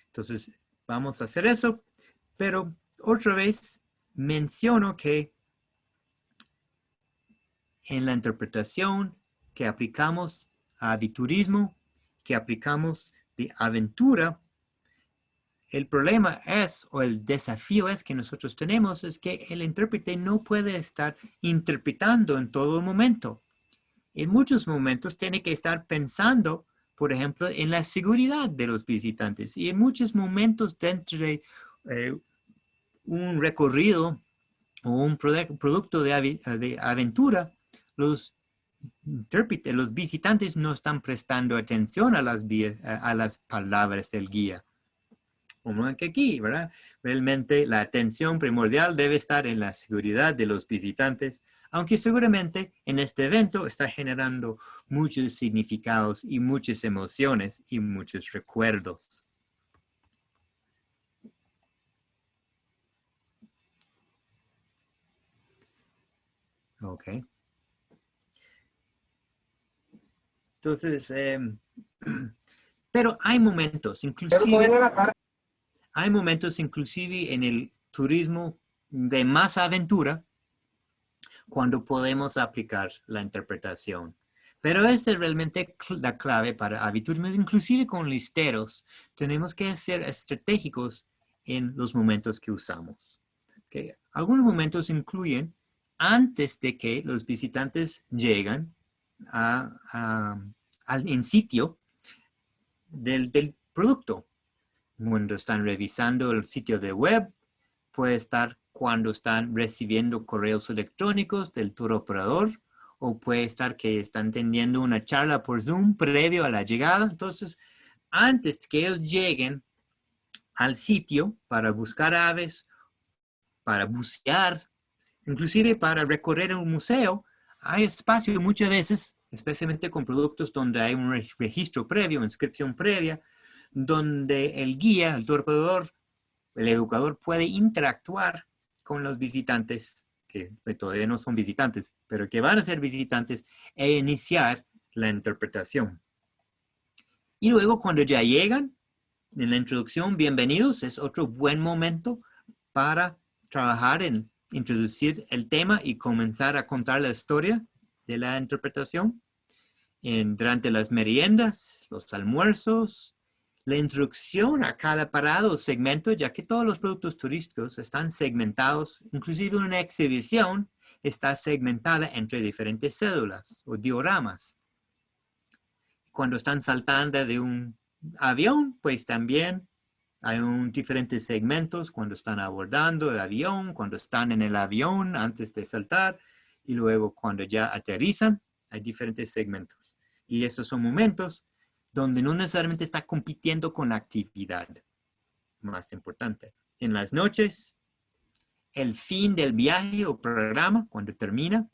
Entonces, vamos a hacer eso, pero otra vez menciono que en la interpretación que aplicamos a aviturismo, que aplicamos de aventura, el problema es, o el desafío es que nosotros tenemos, es que el intérprete no puede estar interpretando en todo momento. En muchos momentos tiene que estar pensando, por ejemplo, en la seguridad de los visitantes. Y en muchos momentos dentro de un recorrido o un producto de aventura, los visitantes no están prestando atención a las palabras del guía. Como que aquí, ¿verdad? Realmente la atención primordial debe estar en la seguridad de los visitantes, aunque seguramente en este evento está generando muchos significados y muchas emociones y muchos recuerdos. Ok. Entonces, pero hay momentos, inclusive en el turismo de más aventura, cuando podemos aplicar la interpretación. Pero esta es realmente la clave para habitudes, inclusive con listeros. Tenemos que ser estratégicos en los momentos que usamos. ¿Okay? Algunos momentos incluyen antes de que los visitantes llegan en sitio del producto. Cuando están revisando el sitio de web, puede estar cuando están recibiendo correos electrónicos del tour operador, o puede estar que están teniendo una charla por Zoom previo a la llegada. Entonces, antes que ellos lleguen al sitio para buscar aves, para bucear, inclusive para recorrer un museo, hay espacio muchas veces, especialmente con productos donde hay un registro previo, inscripción previa, donde el guía, el tour operador, el educador puede interactuar con los visitantes, que todavía no son visitantes, pero que van a ser visitantes, e iniciar la interpretación. Y luego cuando ya llegan, en la introducción, bienvenidos, es otro buen momento para trabajar en introducir el tema y comenzar a contar la historia de la interpretación. Durante las meriendas, los almuerzos, la introducción a cada parada o segmento, ya que todos los productos turísticos están segmentados, inclusive una exhibición está segmentada entre diferentes cédulas o dioramas. Cuando están saltando de un avión, pues también hay diferentes segmentos cuando están abordando el avión, cuando están en el avión antes de saltar, y luego cuando ya aterrizan, hay diferentes segmentos. Y esos son momentos donde no necesariamente está compitiendo con la actividad más importante. En las noches, el fin del viaje o programa, cuando termina,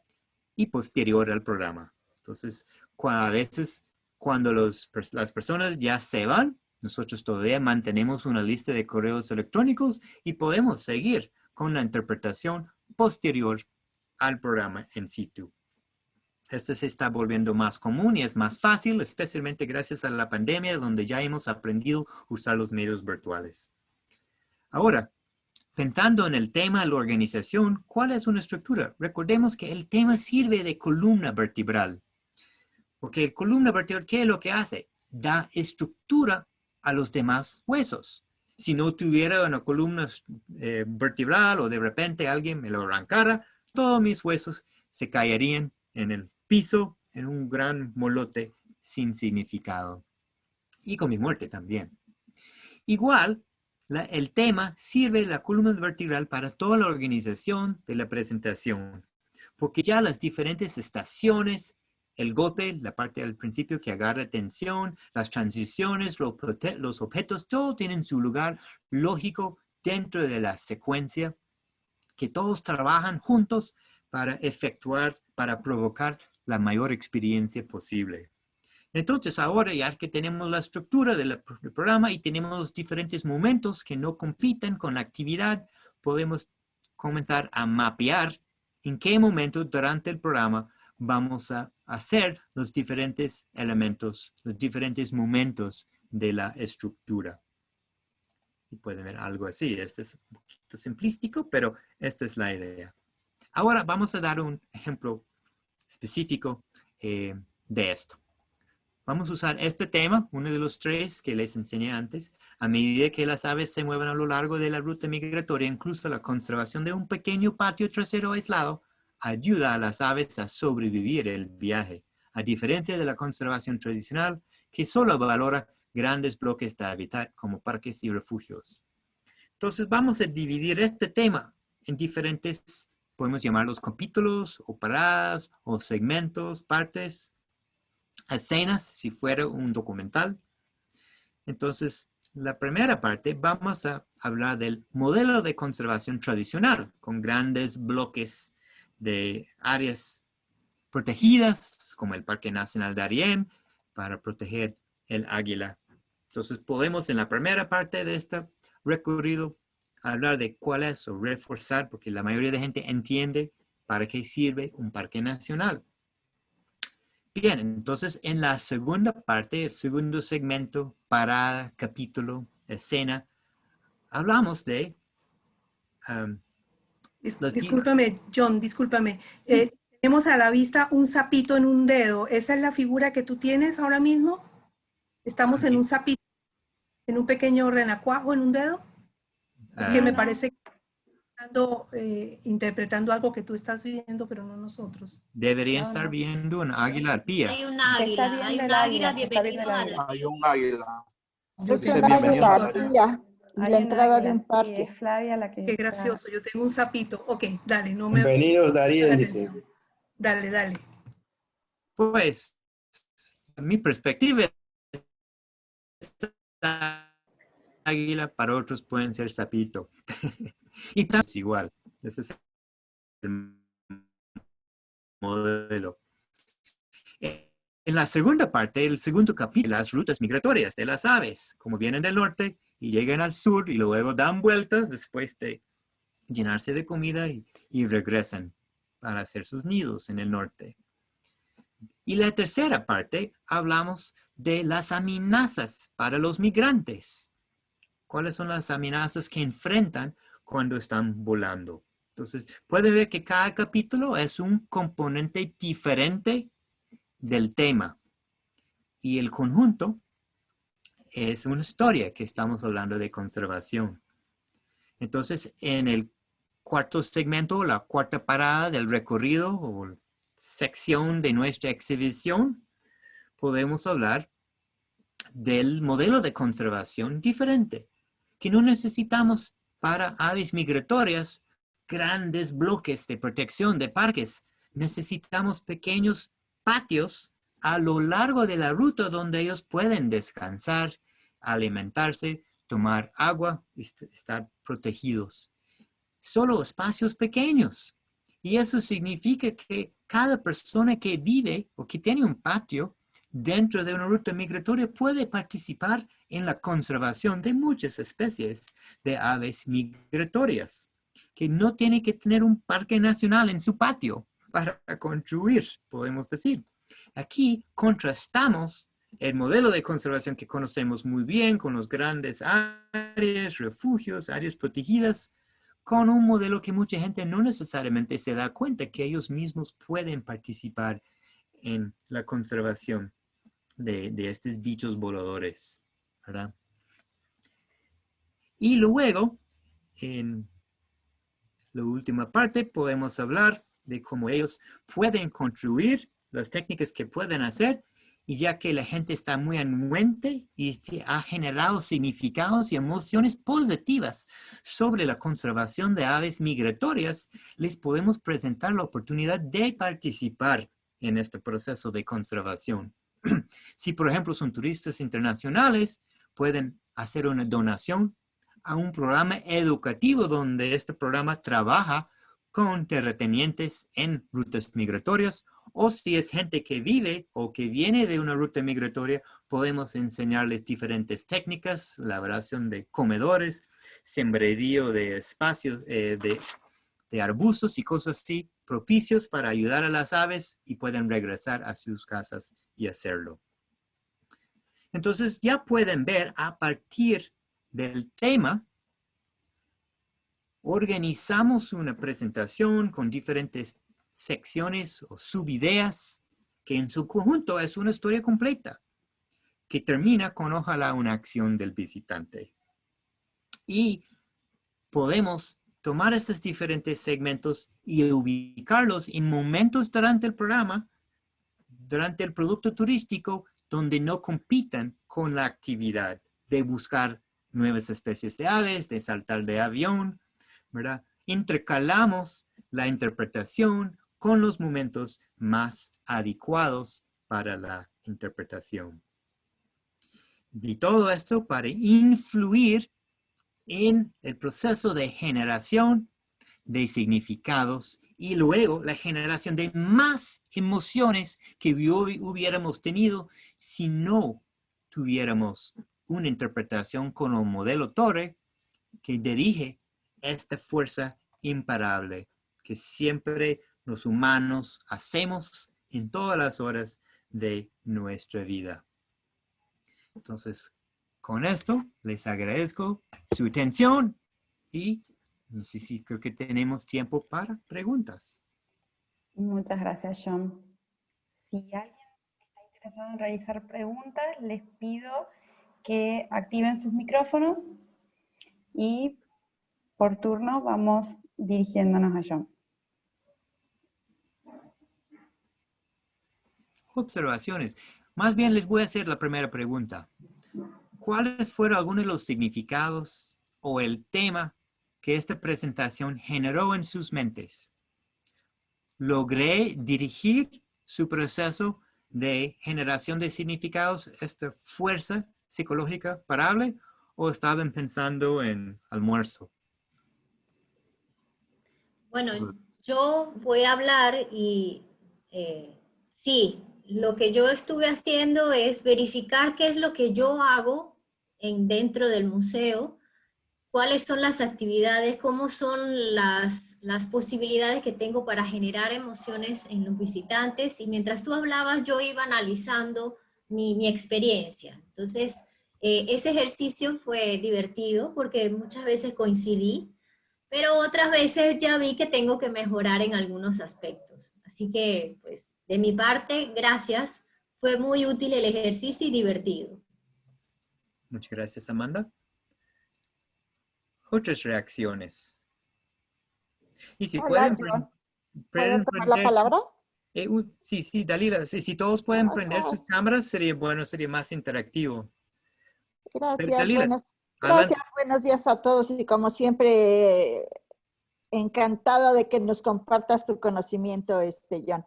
y posterior al programa. Entonces, a veces cuando las personas ya se van, nosotros todavía mantenemos una lista de correos electrónicos y podemos seguir con la interpretación posterior al programa en situ. Esto se está volviendo más común y es más fácil, especialmente gracias a la pandemia, donde ya hemos aprendido a usar los medios virtuales. Ahora, pensando en el tema de la organización, ¿cuál es una estructura? Recordemos que el tema sirve de columna vertebral. Porque el columna vertebral, ¿qué es lo que hace? Da estructura a los demás huesos. Si no tuviera una columna vertebral o de repente alguien me lo arrancara, todos mis huesos se caerían en el piso en un gran molote sin significado. Y con mi muerte también. Igual, el tema sirve de la columna vertebral para toda la organización de la presentación. Porque ya las diferentes estaciones, el golpe, la parte al principio que agarra atención, las transiciones, los objetos, todo tienen su lugar lógico dentro de la secuencia, que todos trabajan juntos para efectuar, para provocar la mayor experiencia posible. Entonces, ahora ya que tenemos la estructura del programa y tenemos los diferentes momentos que no compiten con la actividad, podemos comenzar a mapear en qué momento durante el programa vamos a hacer los diferentes elementos, los diferentes momentos de la estructura. Y pueden ver algo así. Este es un poquito simplístico, pero esta es la idea. Ahora vamos a dar un ejemplo específico de esto. Vamos a usar este tema, uno de los tres que les enseñé antes. A medida que las aves se mueven a lo largo de la ruta migratoria, incluso la conservación de un pequeño patio trasero aislado ayuda a las aves a sobrevivir el viaje, a diferencia de la conservación tradicional, que solo valora grandes bloques de hábitat como parques y refugios. Entonces vamos a dividir este tema en diferentes, podemos llamarlos capítulos o paradas o segmentos, partes, escenas, si fuera un documental. Entonces, la primera parte vamos a hablar del modelo de conservación tradicional, con grandes bloques de áreas protegidas, como el Parque Nacional Darién, para proteger el águila. Entonces, podemos en la primera parte de este recorrido hablar de cuál es o reforzar, porque la mayoría de gente entiende para qué sirve un parque nacional. Bien, entonces en la segunda parte, el segundo segmento, parada, capítulo, escena, hablamos de Discúlpame, John, discúlpame. Sí. Tenemos a la vista un sapito en un dedo. ¿Esa es la figura que tú tienes ahora mismo? Estamos en un sapito, en un pequeño renacuajo en un dedo. Es que me parece que ando interpretando algo que tú estás viendo, pero no nosotros. Deberían No, estar no. viendo un águila arpía. Hay un Se está águila, hay viendo un el águila, águila, se está viendo bienvenidos el a águila. Hay un águila. Yo Dice soy un bienvenidos águila a la arpía y Hay la un entrada de águila, un sí, parque. es Flavia la que Qué está. gracioso. Yo tengo un sapito. Ok, dale, no me Bienvenidos, la Darien, dice. atención. Dale, dale. Pues, mi perspectiva es águila, para otros pueden ser sapito. Y también es igual. Ese es el modelo. En la segunda parte, el segundo capítulo, las rutas migratorias de las aves, como vienen del norte y llegan al sur y luego dan vueltas después de llenarse de comida y regresan para hacer sus nidos en el norte. Y la tercera parte, hablamos de las amenazas para los migrantes. ¿Cuáles son las amenazas que enfrentan cuando están volando? Entonces, puede ver que cada capítulo es un componente diferente del tema. Y el conjunto es una historia que estamos hablando de conservación. Entonces, en el cuarto segmento, la cuarta parada del recorrido o sección de nuestra exhibición, podemos hablar del modelo de conservación diferente, que no necesitamos para aves migratorias grandes bloques de protección de parques. Necesitamos pequeños patios a lo largo de la ruta donde ellos pueden descansar, alimentarse, tomar agua y estar protegidos. Solo espacios pequeños. Y eso significa que cada persona que vive o que tiene un patio dentro de una ruta migratoria puede participar en la conservación de muchas especies de aves migratorias, que no tiene que tener un parque nacional en su patio para construir, podemos decir. Aquí contrastamos el modelo de conservación que conocemos muy bien con los grandes áreas, refugios, áreas protegidas, con un modelo que mucha gente no necesariamente se da cuenta que ellos mismos pueden participar en la conservación de estos bichos voladores, ¿verdad? Y luego, en la última parte, podemos hablar de cómo ellos pueden construir las técnicas que pueden hacer, y ya que la gente está muy anuente y ha generado significados y emociones positivas sobre la conservación de aves migratorias, les podemos presentar la oportunidad de participar en este proceso de conservación. Si, por ejemplo, son turistas internacionales, pueden hacer una donación a un programa educativo donde este programa trabaja con terratenientes en rutas migratorias, o si es gente que vive o que viene de una ruta migratoria, podemos enseñarles diferentes técnicas, elaboración de comedores, sembradío de espacios, de arbustos y cosas así, propicios para ayudar a las aves y pueden regresar a sus casas y hacerlo. Entonces ya pueden ver a partir del tema, organizamos una presentación con diferentes secciones o subideas que en su conjunto es una historia completa que termina con ojalá una acción del visitante. Y podemos tomar estos diferentes segmentos y ubicarlos en momentos durante el programa, durante el producto turístico, donde no compitan con la actividad de buscar nuevas especies de aves, de saltar de avión, ¿verdad? Intercalamos la interpretación con los momentos más adecuados para la interpretación. Y todo esto para influir en el proceso de generación de significados y luego la generación de más emociones que hubiéramos tenido si no tuviéramos una interpretación con el modelo Torre que dirige esta fuerza imparable que siempre los humanos hacemos en todas las horas de nuestra vida. Entonces, con esto les agradezco su atención y Sí, sí, creo que tenemos tiempo para preguntas. Muchas gracias, John. Si alguien está interesado en realizar preguntas, les pido que activen sus micrófonos y por turno vamos dirigiéndonos a John. Observaciones. Más bien les voy a hacer la primera pregunta. ¿Cuáles fueron algunos de los significados o el tema que esta presentación generó en sus mentes? ¿Logré dirigir su proceso de generación de significados, esta fuerza psicológica parable, o estaban pensando en almuerzo? Bueno, yo voy a hablar y sí, lo que yo estuve haciendo es verificar qué es lo que yo hago dentro del museo, cuáles son las actividades, cómo son las posibilidades que tengo para generar emociones en los visitantes. Y mientras tú hablabas, yo iba analizando mi experiencia. Entonces, ese ejercicio fue divertido porque muchas veces coincidí, pero otras veces ya vi que tengo que mejorar en algunos aspectos. Así que, pues, de mi parte, gracias. Fue muy útil el ejercicio y divertido. Muchas gracias, Amanda. Otras reacciones. Y si Hola, pueden, John. ¿Puedo pueden tomar la prender, palabra? sí, Dalila, si todos pueden prender sus Gracias. cámaras, sería bueno, sería más interactivo. Pero Gracias. Dalila, Gracias. adelante. Buenos días a todos y como siempre, encantada de que nos compartas tu conocimiento, John.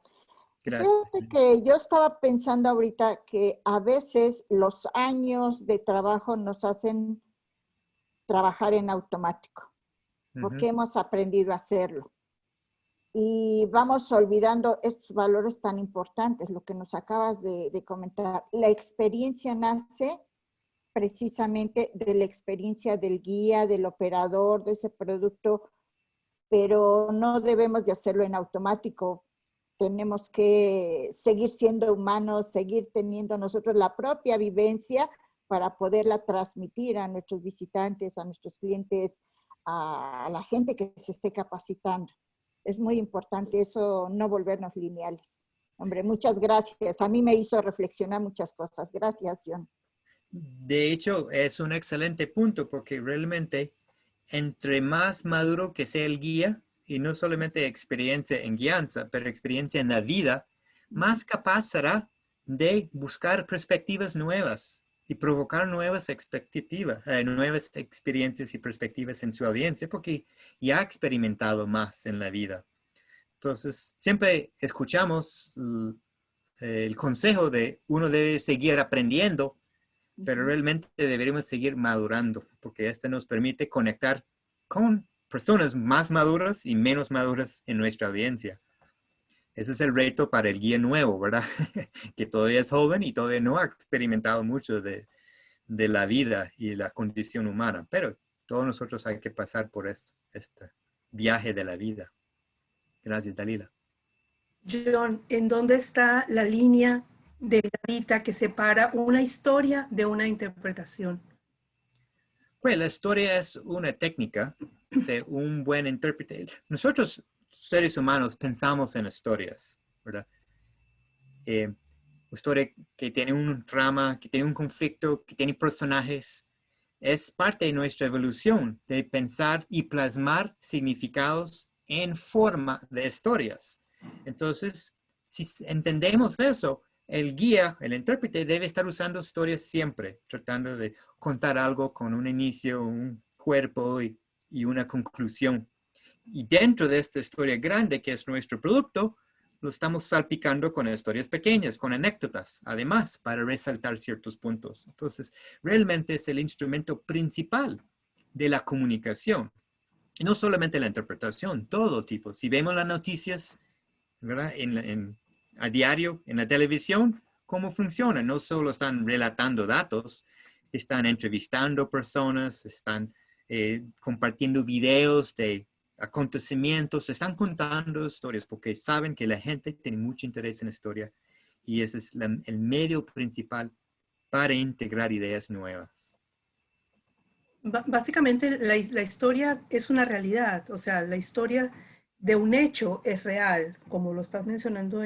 Gracias. Fíjate que yo estaba pensando ahorita que a veces los años de trabajo nos hacen trabajar en automático, porque hemos aprendido a hacerlo. Y vamos olvidando estos valores tan importantes, lo que nos acabas de comentar. La experiencia nace precisamente de la experiencia del guía, del operador, de ese producto, pero no debemos de hacerlo en automático. Tenemos que seguir siendo humanos, seguir teniendo nosotros la propia vivencia para poderla transmitir a nuestros visitantes, a nuestros clientes, a la gente que se esté capacitando. Es muy importante eso, no volvernos lineales. Hombre, muchas gracias. A mí me hizo reflexionar muchas cosas. Gracias, John. De hecho, es un excelente punto porque realmente entre más maduro que sea el guía, y no solamente experiencia en guianza, pero experiencia en la vida, más capaz será de buscar perspectivas nuevas y provocar nuevas expectativas, nuevas experiencias y perspectivas en su audiencia, porque ya ha experimentado más en la vida. Entonces, siempre escuchamos el consejo de uno debe seguir aprendiendo, pero realmente deberíamos seguir madurando, porque esto nos permite conectar con personas más maduras y menos maduras en nuestra audiencia. Ese es el reto para el guía nuevo, ¿verdad? Que todavía es joven y todavía no ha experimentado mucho de la vida y la condición humana, pero todos nosotros hay que pasar por este viaje de la vida. Gracias, Dalila. John, ¿en dónde está la línea delgadita que separa una historia de una interpretación? Pues la historia es una técnica, ser un buen intérprete. Nosotros, seres humanos, pensamos en historias, ¿verdad? Historia que tiene un trama, que tiene un conflicto, que tiene personajes. Es parte de nuestra evolución de pensar y plasmar significados en forma de historias. Entonces, si entendemos eso, el guía, el intérprete, debe estar usando historias siempre, tratando de contar algo con un inicio, un cuerpo y una conclusión. Y dentro de esta historia grande que es nuestro producto, lo estamos salpicando con historias pequeñas, con anécdotas, además, para resaltar ciertos puntos. Entonces, realmente es el instrumento principal de la comunicación. Y no solamente la interpretación, todo tipo. Si vemos las noticias, ¿verdad? A diario, en la televisión, ¿cómo funciona? No solo están relatando datos, están entrevistando personas, están compartiendo videos de acontecimientos, están contando historias porque saben que la gente tiene mucho interés en la historia y ese es el medio principal para integrar ideas nuevas. Básicamente la historia es una realidad, o sea, la historia de un hecho es real, como lo estás mencionando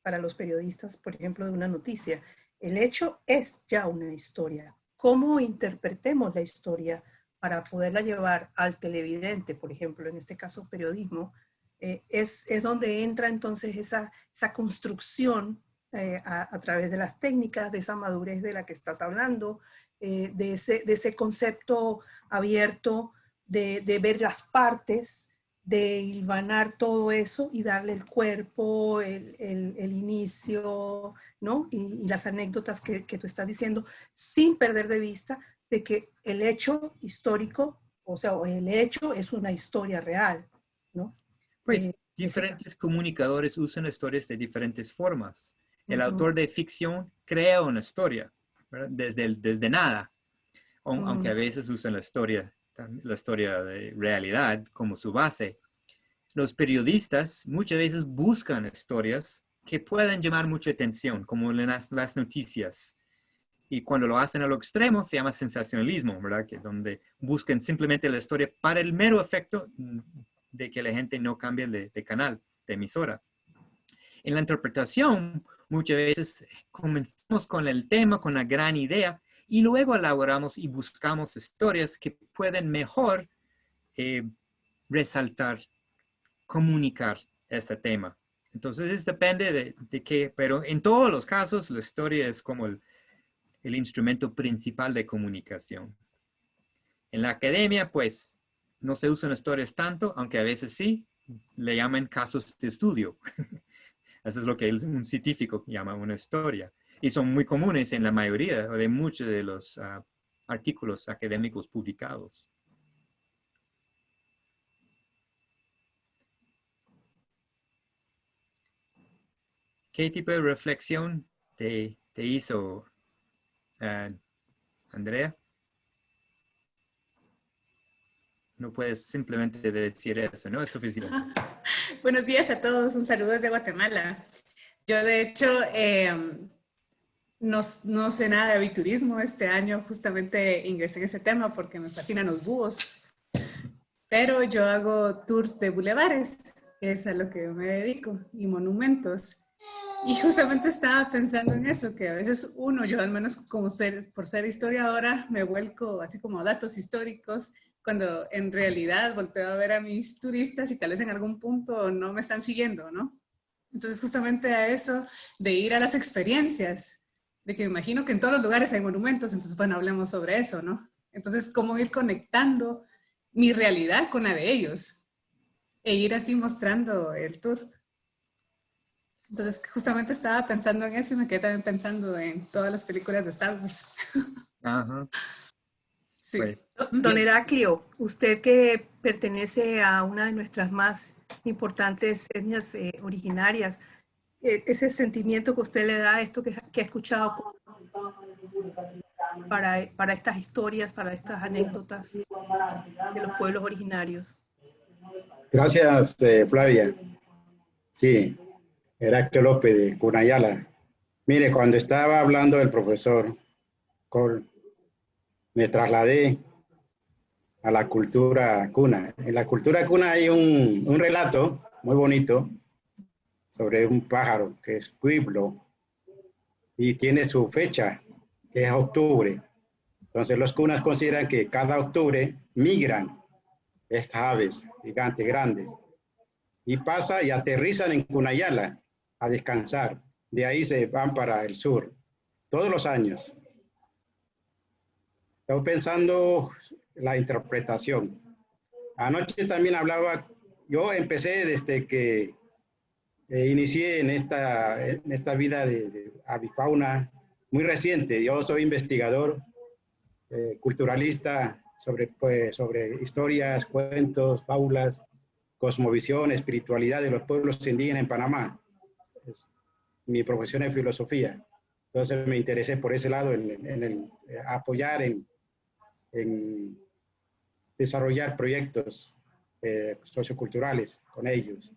para los periodistas, por ejemplo, de una noticia. El hecho es ya una historia. ¿Cómo interpretemos la historia para poderla llevar al televidente, por ejemplo, en este caso periodismo? Es donde entra entonces esa construcción a través de las técnicas, de esa madurez de la que estás hablando, de ese concepto abierto, de ver las partes, de hilvanar todo eso y darle el cuerpo, el inicio, ¿no? Y las anécdotas que tú estás diciendo, sin perder de vista de que el hecho histórico, o sea, el hecho es una historia real, ¿no? Pues diferentes comunicadores usan historias de diferentes formas. El autor de ficción crea una historia, ¿verdad? Desde nada, aunque a veces usan la historia de realidad como su base. Los periodistas muchas veces buscan historias que puedan llamar mucha atención, como las noticias. Y cuando lo hacen a lo extremo se llama sensacionalismo, ¿verdad? Que donde buscan simplemente la historia para el mero efecto de que la gente no cambie de canal, de emisora. En la interpretación, muchas veces comenzamos con el tema, con la gran idea, y luego elaboramos y buscamos historias que pueden mejor resaltar, comunicar este tema. Entonces, depende de qué, pero en todos los casos, la historia es como el instrumento principal de comunicación. En la academia, pues, no se usan historias tanto, aunque a veces sí, le llaman casos de estudio. Eso es lo que un científico llama una historia. Y son muy comunes en la mayoría de muchos de los artículos académicos publicados. ¿Qué tipo de reflexión te hizo, Andrea? No puedes simplemente decir eso, no es suficiente. Buenos días a todos, un saludo desde Guatemala. Yo de hecho no sé nada de aviturismo, este año justamente ingresé en ese tema porque me fascinan los búhos, pero yo hago tours de bulevares, que es a lo que me dedico, y monumentos. Y justamente estaba pensando en eso, que a veces yo al menos por ser historiadora, me vuelco así como a datos históricos, cuando en realidad volteo a ver a mis turistas y tal vez en algún punto no me están siguiendo, ¿no? Entonces justamente a eso de ir a las experiencias, de que me imagino que en todos los lugares hay monumentos, entonces bueno, hablemos sobre eso, ¿no? Entonces cómo ir conectando mi realidad con la de ellos e ir así mostrando el tour. Entonces justamente estaba pensando en eso y me quedé también pensando en todas las películas de Star Wars. Ajá. Sí. Pues, Don Heraclio, usted que pertenece a una de nuestras más importantes etnias originarias, ese sentimiento que usted le da, esto que ha escuchado para estas historias, para estas anécdotas de los pueblos originarios. Gracias, Flavia. Sí, Heraclio López de Cunayala. Mire, cuando estaba hablando el profesor Cole, me trasladé a la cultura cuna. En la cultura cuna hay un relato muy bonito sobre un pájaro que es pueblo y tiene su fecha, que es octubre. Entonces los cunas consideran que cada octubre migran estas aves gigantes, grandes, y pasa y aterrizan en Cunayala a descansar. De ahí se van para el sur, todos los años. Estoy pensando la interpretación. Anoche también hablaba, yo empecé desde que inicié en esta vida de avifauna muy reciente. Yo soy investigador, culturalista sobre historias, cuentos, fábulas, cosmovisión, espiritualidad de los pueblos indígenas en Panamá. Mi profesión es filosofía. Entonces me interesé por ese lado en el apoyar, en desarrollar proyectos socioculturales con ellos.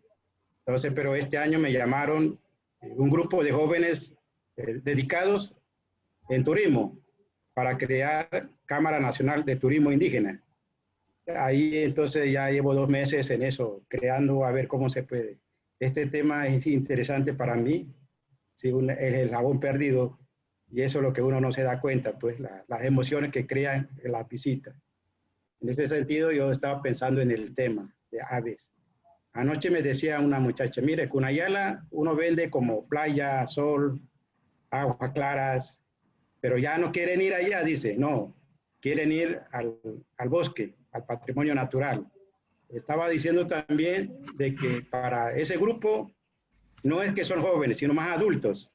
Entonces, pero este año me llamaron un grupo de jóvenes dedicados en turismo para crear Cámara Nacional de Turismo Indígena. Ahí entonces ya llevo 2 meses en eso, creando a ver cómo se puede. Este tema es interesante para mí, sí, es el eslabón perdido, y eso es lo que uno no se da cuenta, pues las emociones que crean la visita. En ese sentido, yo estaba pensando en el tema de aves. Anoche me decía una muchacha, mire, Cunayala uno vende como playa, sol, aguas claras, pero ya no quieren ir allá, dice, no, quieren ir al bosque, al patrimonio natural. Estaba diciendo también de que para ese grupo no es que son jóvenes, sino más adultos.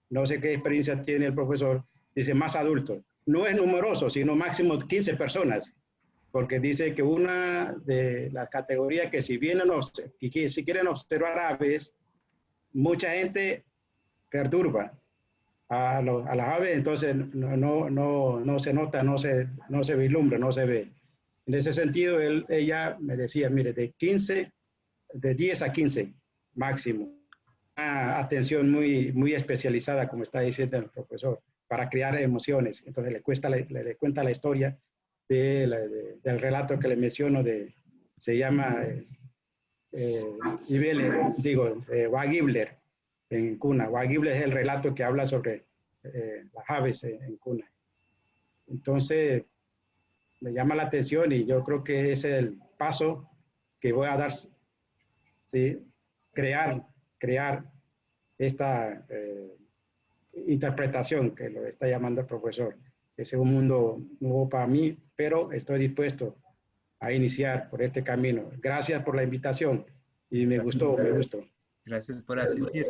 No sé qué experiencia tiene el profesor, dice más adultos. No es numeroso, sino máximo 15 personas, porque dice que una de las categorías que si vienen, si quieren observar aves, mucha gente perturba a las aves, entonces no se nota, no se vislumbra, no se ve. En ese sentido, ella me decía, mire, de 10 a 15 máximo. Una atención muy especializada, como está diciendo el profesor, para crear emociones. Entonces le cuenta la historia del relato que le menciono, se llama Wagibler en Cuna. Wagibler es el relato que habla sobre las aves en Cuna. Entonces me llama la atención y yo creo que ese es el paso que voy a dar, ¿sí? Crear esta interpretación que lo está llamando el profesor. Ese es un mundo nuevo para mí, pero estoy dispuesto a iniciar por este camino. Gracias por la invitación y me gustó. Gracias por asistir.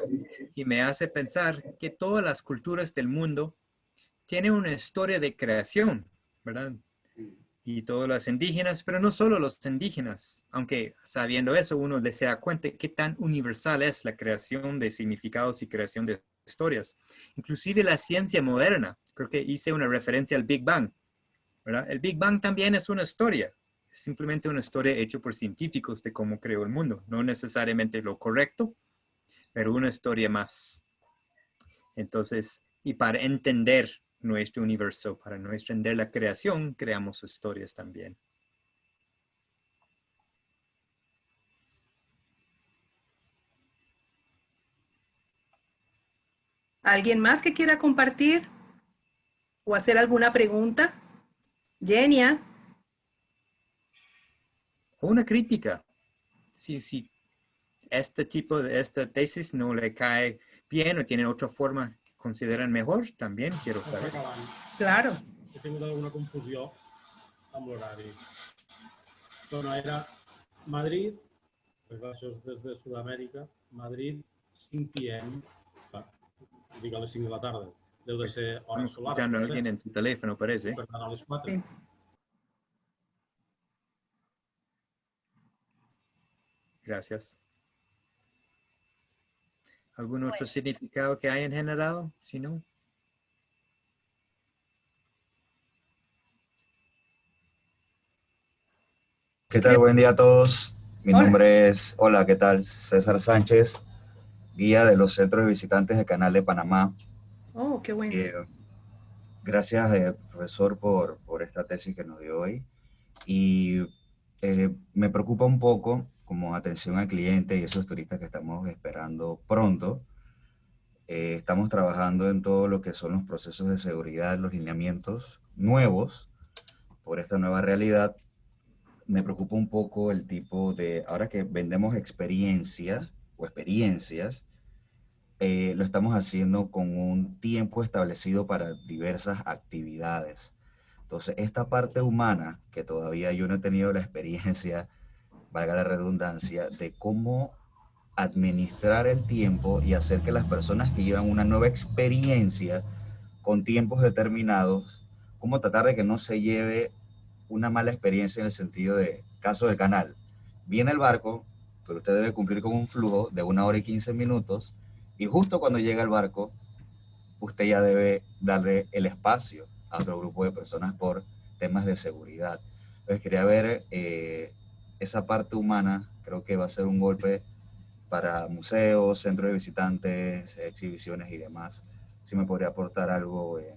Y me hace pensar que todas las culturas del mundo tienen una historia de creación, ¿verdad? Y todos los indígenas, pero no solo los indígenas, aunque sabiendo eso uno se da cuenta de qué tan universal es la creación de significados y creación de historias. Inclusive la ciencia moderna, creo que hice una referencia al Big Bang, ¿verdad? El Big Bang también es una historia, es simplemente una historia hecha por científicos de cómo creó el mundo, no necesariamente lo correcto, pero una historia más. Entonces, y para entender nuestro universo, para no entender la creación, creamos historias también. ¿Alguien más que quiera compartir o hacer alguna pregunta? Genia. O una crítica. Si este tipo de esta tesis no le cae bien o tienen otra forma que consideran mejor, también quiero saber. Claro. He tingut alguna confusió amb l'horari. Això no era Madrid, perquè això és des de Sud-amèrica, Madrid 5 p.m. Dic a les 5 de la tarda. Deu de ser hora solar. Escuchando a alguien en tu teléfono, parece. Per tant, a les 4. Sí. Gracias. ¿Algún otro significado que hayan generado? Si no. ¿Qué tal? Buen día a todos. Mi nombre es, hola, ¿qué tal? César Sánchez, guía de los centros de visitantes del Canal de Panamá. Oh, qué bueno. Gracias, profesor, por esta tesis que nos dio hoy. Y me preocupa un poco, como atención al cliente y esos turistas que estamos esperando pronto. Estamos trabajando en todo lo que son los procesos de seguridad, los lineamientos nuevos por esta nueva realidad. Me preocupa un poco el tipo de, ahora que vendemos experiencia o experiencias, lo estamos haciendo con un tiempo establecido para diversas actividades. Entonces, esta parte humana, que todavía yo no he tenido la experiencia, valga la redundancia, de cómo administrar el tiempo y hacer que las personas que llevan una nueva experiencia con tiempos determinados, cómo tratar de que no se lleve una mala experiencia en el sentido de, caso del canal, viene el barco, pero usted debe cumplir con un flujo de 1 hora y 15 minutos, y justo cuando llega el barco, usted ya debe darle el espacio a otro grupo de personas por temas de seguridad. Entonces quería ver esa parte humana, creo que va a ser un golpe para museos, centros de visitantes, exhibiciones y demás. Si me podría aportar algo en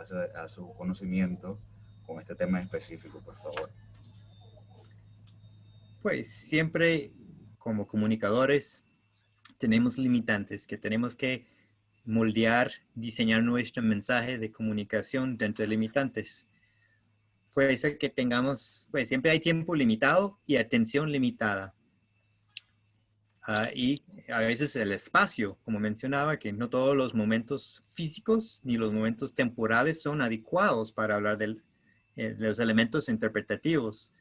base a su conocimiento con este tema específico, por favor. Pues siempre como comunicadores tenemos limitantes que tenemos que moldear, diseñar nuestro mensaje de comunicación dentro de limitantes. Puede ser que tengamos, pues siempre hay tiempo limitado y atención limitada. Y a veces el espacio, como mencionaba, que no todos los momentos físicos ni los momentos temporales son adecuados para hablar de los elementos interpretativos.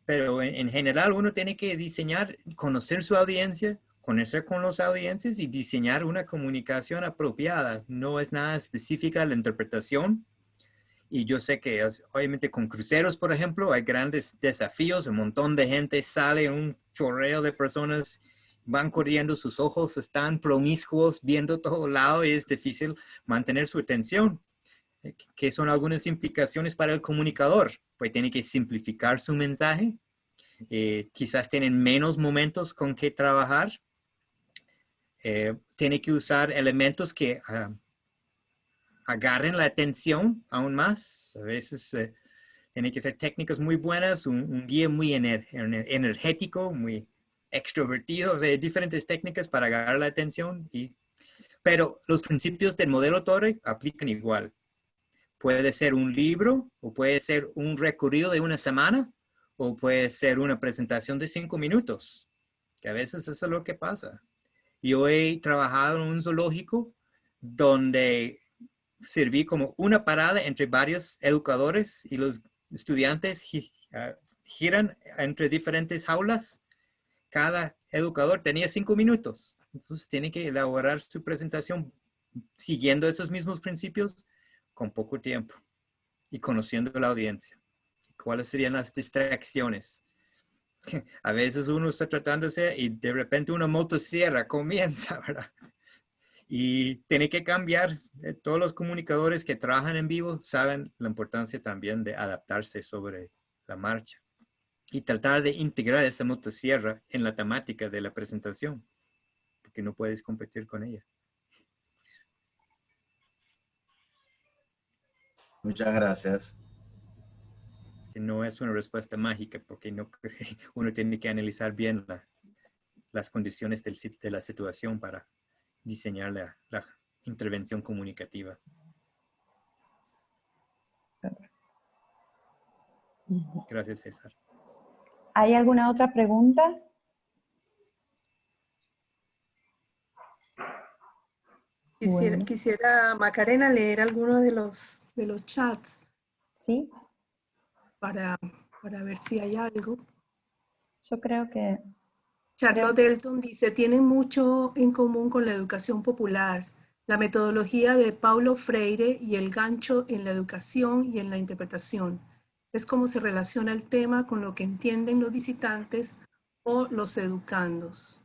Pero en general uno tiene que diseñar, conocer su audiencia, conocer con los audiencias y diseñar una comunicación apropiada. No es nada específica la interpretación. Y yo sé que obviamente con cruceros, por ejemplo, hay grandes desafíos. Un montón de gente sale, un chorreo de personas van corriendo, sus ojos están promiscuos, viendo todo lado y es difícil mantener su atención. ¿Qué son algunas implicaciones para el comunicador? Pues tiene que simplificar su mensaje. Quizás tienen menos momentos con que trabajar. Tiene que usar elementos que agarren la atención aún más. A veces tiene que ser técnicas muy buenas, un guía muy energético, muy extrovertido, o sea, diferentes técnicas para agarrar la atención. Pero los principios del modelo Torre aplican igual. Puede ser un libro, o puede ser un recorrido de una semana, o puede ser una presentación de 5 minutos, que a veces eso es lo que pasa. Yo he trabajado en un zoológico donde serví como una parada entre varios educadores y los estudiantes giran entre diferentes jaulas. Cada educador tenía 5 minutos. Entonces tiene que elaborar su presentación siguiendo esos mismos principios con poco tiempo y conociendo la audiencia. ¿Cuáles serían las distracciones? A veces uno está tratándose y de repente una motosierra comienza, ¿verdad? Y tiene que cambiar. Todos los comunicadores que trabajan en vivo saben la importancia también de adaptarse sobre la marcha y tratar de integrar esa motosierra en la temática de la presentación, porque no puedes competir con ella. Muchas gracias. Es que no es una respuesta mágica, porque uno tiene que analizar bien las condiciones de la situación para diseñar la intervención comunicativa. Gracias, César. ¿Hay alguna otra pregunta? Quisiera, Macarena, leer algunos de los chats. Sí. Para ver si hay algo. Yo creo que... Charlotte Elton dice, tienen mucho en común con la educación popular, la metodología de Paulo Freire y el gancho en la educación y en la interpretación. Es como se relaciona el tema con lo que entienden los visitantes o los educandos.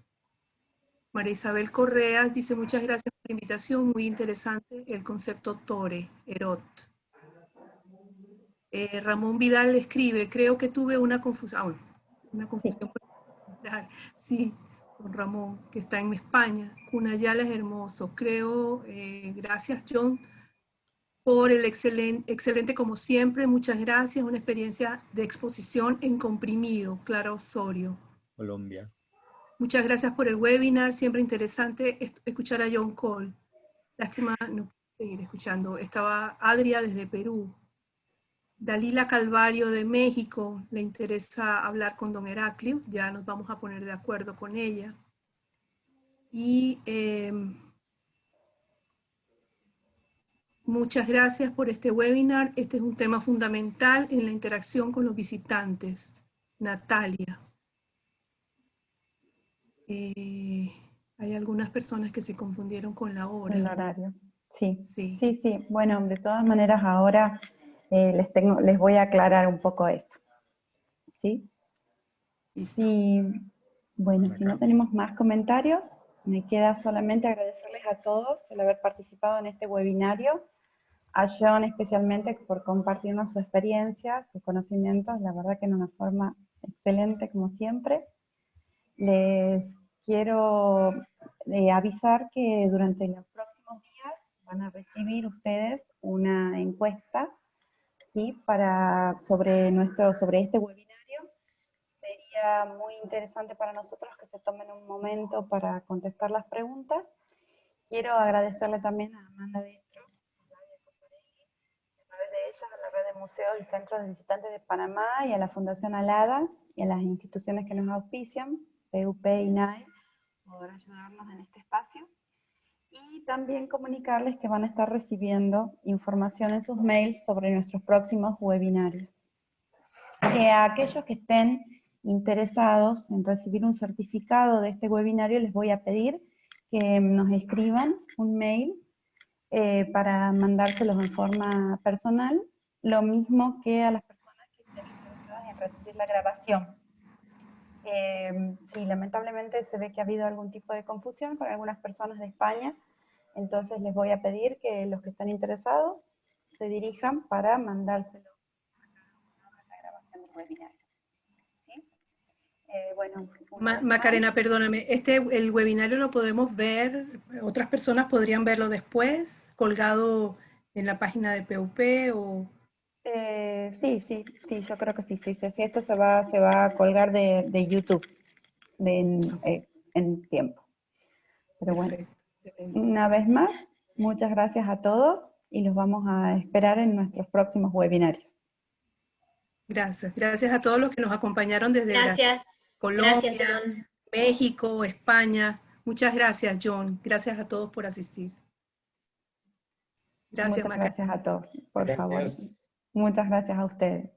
María Isabel Correas dice, muchas gracias por la invitación, muy interesante el concepto Tore, Erot. Ramón Vidal escribe, creo que tuve una confusión. Sí, con Ramón, que está en España. Cunayala es hermoso. Creo, gracias John, por el excelente como siempre. Muchas gracias. Una experiencia de exposición en comprimido. Clara Osorio. Colombia. Muchas gracias por el webinar. Siempre interesante escuchar a John Cole. Lástima no puedo seguir escuchando. Estaba Adria desde Perú. Dalila Calvario de México, le interesa hablar con don Heraclio, ya nos vamos a poner de acuerdo con ella. Y muchas gracias por este webinar, este es un tema fundamental en la interacción con los visitantes. Natalia. Hay algunas personas que se confundieron con la hora. El horario, sí. Bueno, de todas maneras ahora... les voy a aclarar un poco esto. ¿Sí? Y bueno, si no tenemos más comentarios, me queda solamente agradecerles a todos el haber participado en este webinario, a John especialmente por compartirnos su experiencia, sus conocimientos, la verdad que en una forma excelente como siempre. Les quiero avisar que durante los próximos días van a recibir ustedes una encuesta, ¿sí? Sobre este webinario. Sería muy interesante para nosotros que se tomen un momento para contestar las preguntas. Quiero agradecerle también a Amanda Destro, a través de ellas, a la Red de Museos y Centros de Visitantes de Panamá y a la Fundación Alada y a las instituciones que nos auspician, PUP y NAE, por ayudarnos en este espacio. Y también comunicarles que van a estar recibiendo información en sus mails sobre nuestros próximos webinarios. A aquellos que estén interesados en recibir un certificado de este webinario, les voy a pedir que nos escriban un mail para mandárselos en forma personal, lo mismo que a las personas que estén interesadas en recibir la grabación. Sí, lamentablemente se ve que ha habido algún tipo de confusión con algunas personas de España, entonces les voy a pedir que los que están interesados se dirijan para mandárselo a la grabación del webinario. ¿Sí? Bueno, Macarena, perdóname, el webinario lo podemos ver, otras personas podrían verlo después, colgado en la página de PUP o... Sí, yo creo que sí. Esto se va a colgar de YouTube en tiempo. Pero Perfecto. Bueno, una vez más, muchas gracias a todos y los vamos a esperar en nuestros próximos webinarios. Gracias. Gracias a todos los que nos acompañaron desde Brasil, Gracias. Colombia, Gracias, John. México, España. Muchas gracias, John. Gracias a todos por asistir. Gracias, Muchas Macarena. gracias a todos, por favor. Gracias. Muchas gracias a ustedes.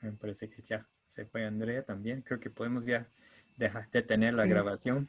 Me parece que ya se fue Andrea también. Creo que podemos ya dejar de tener la grabación.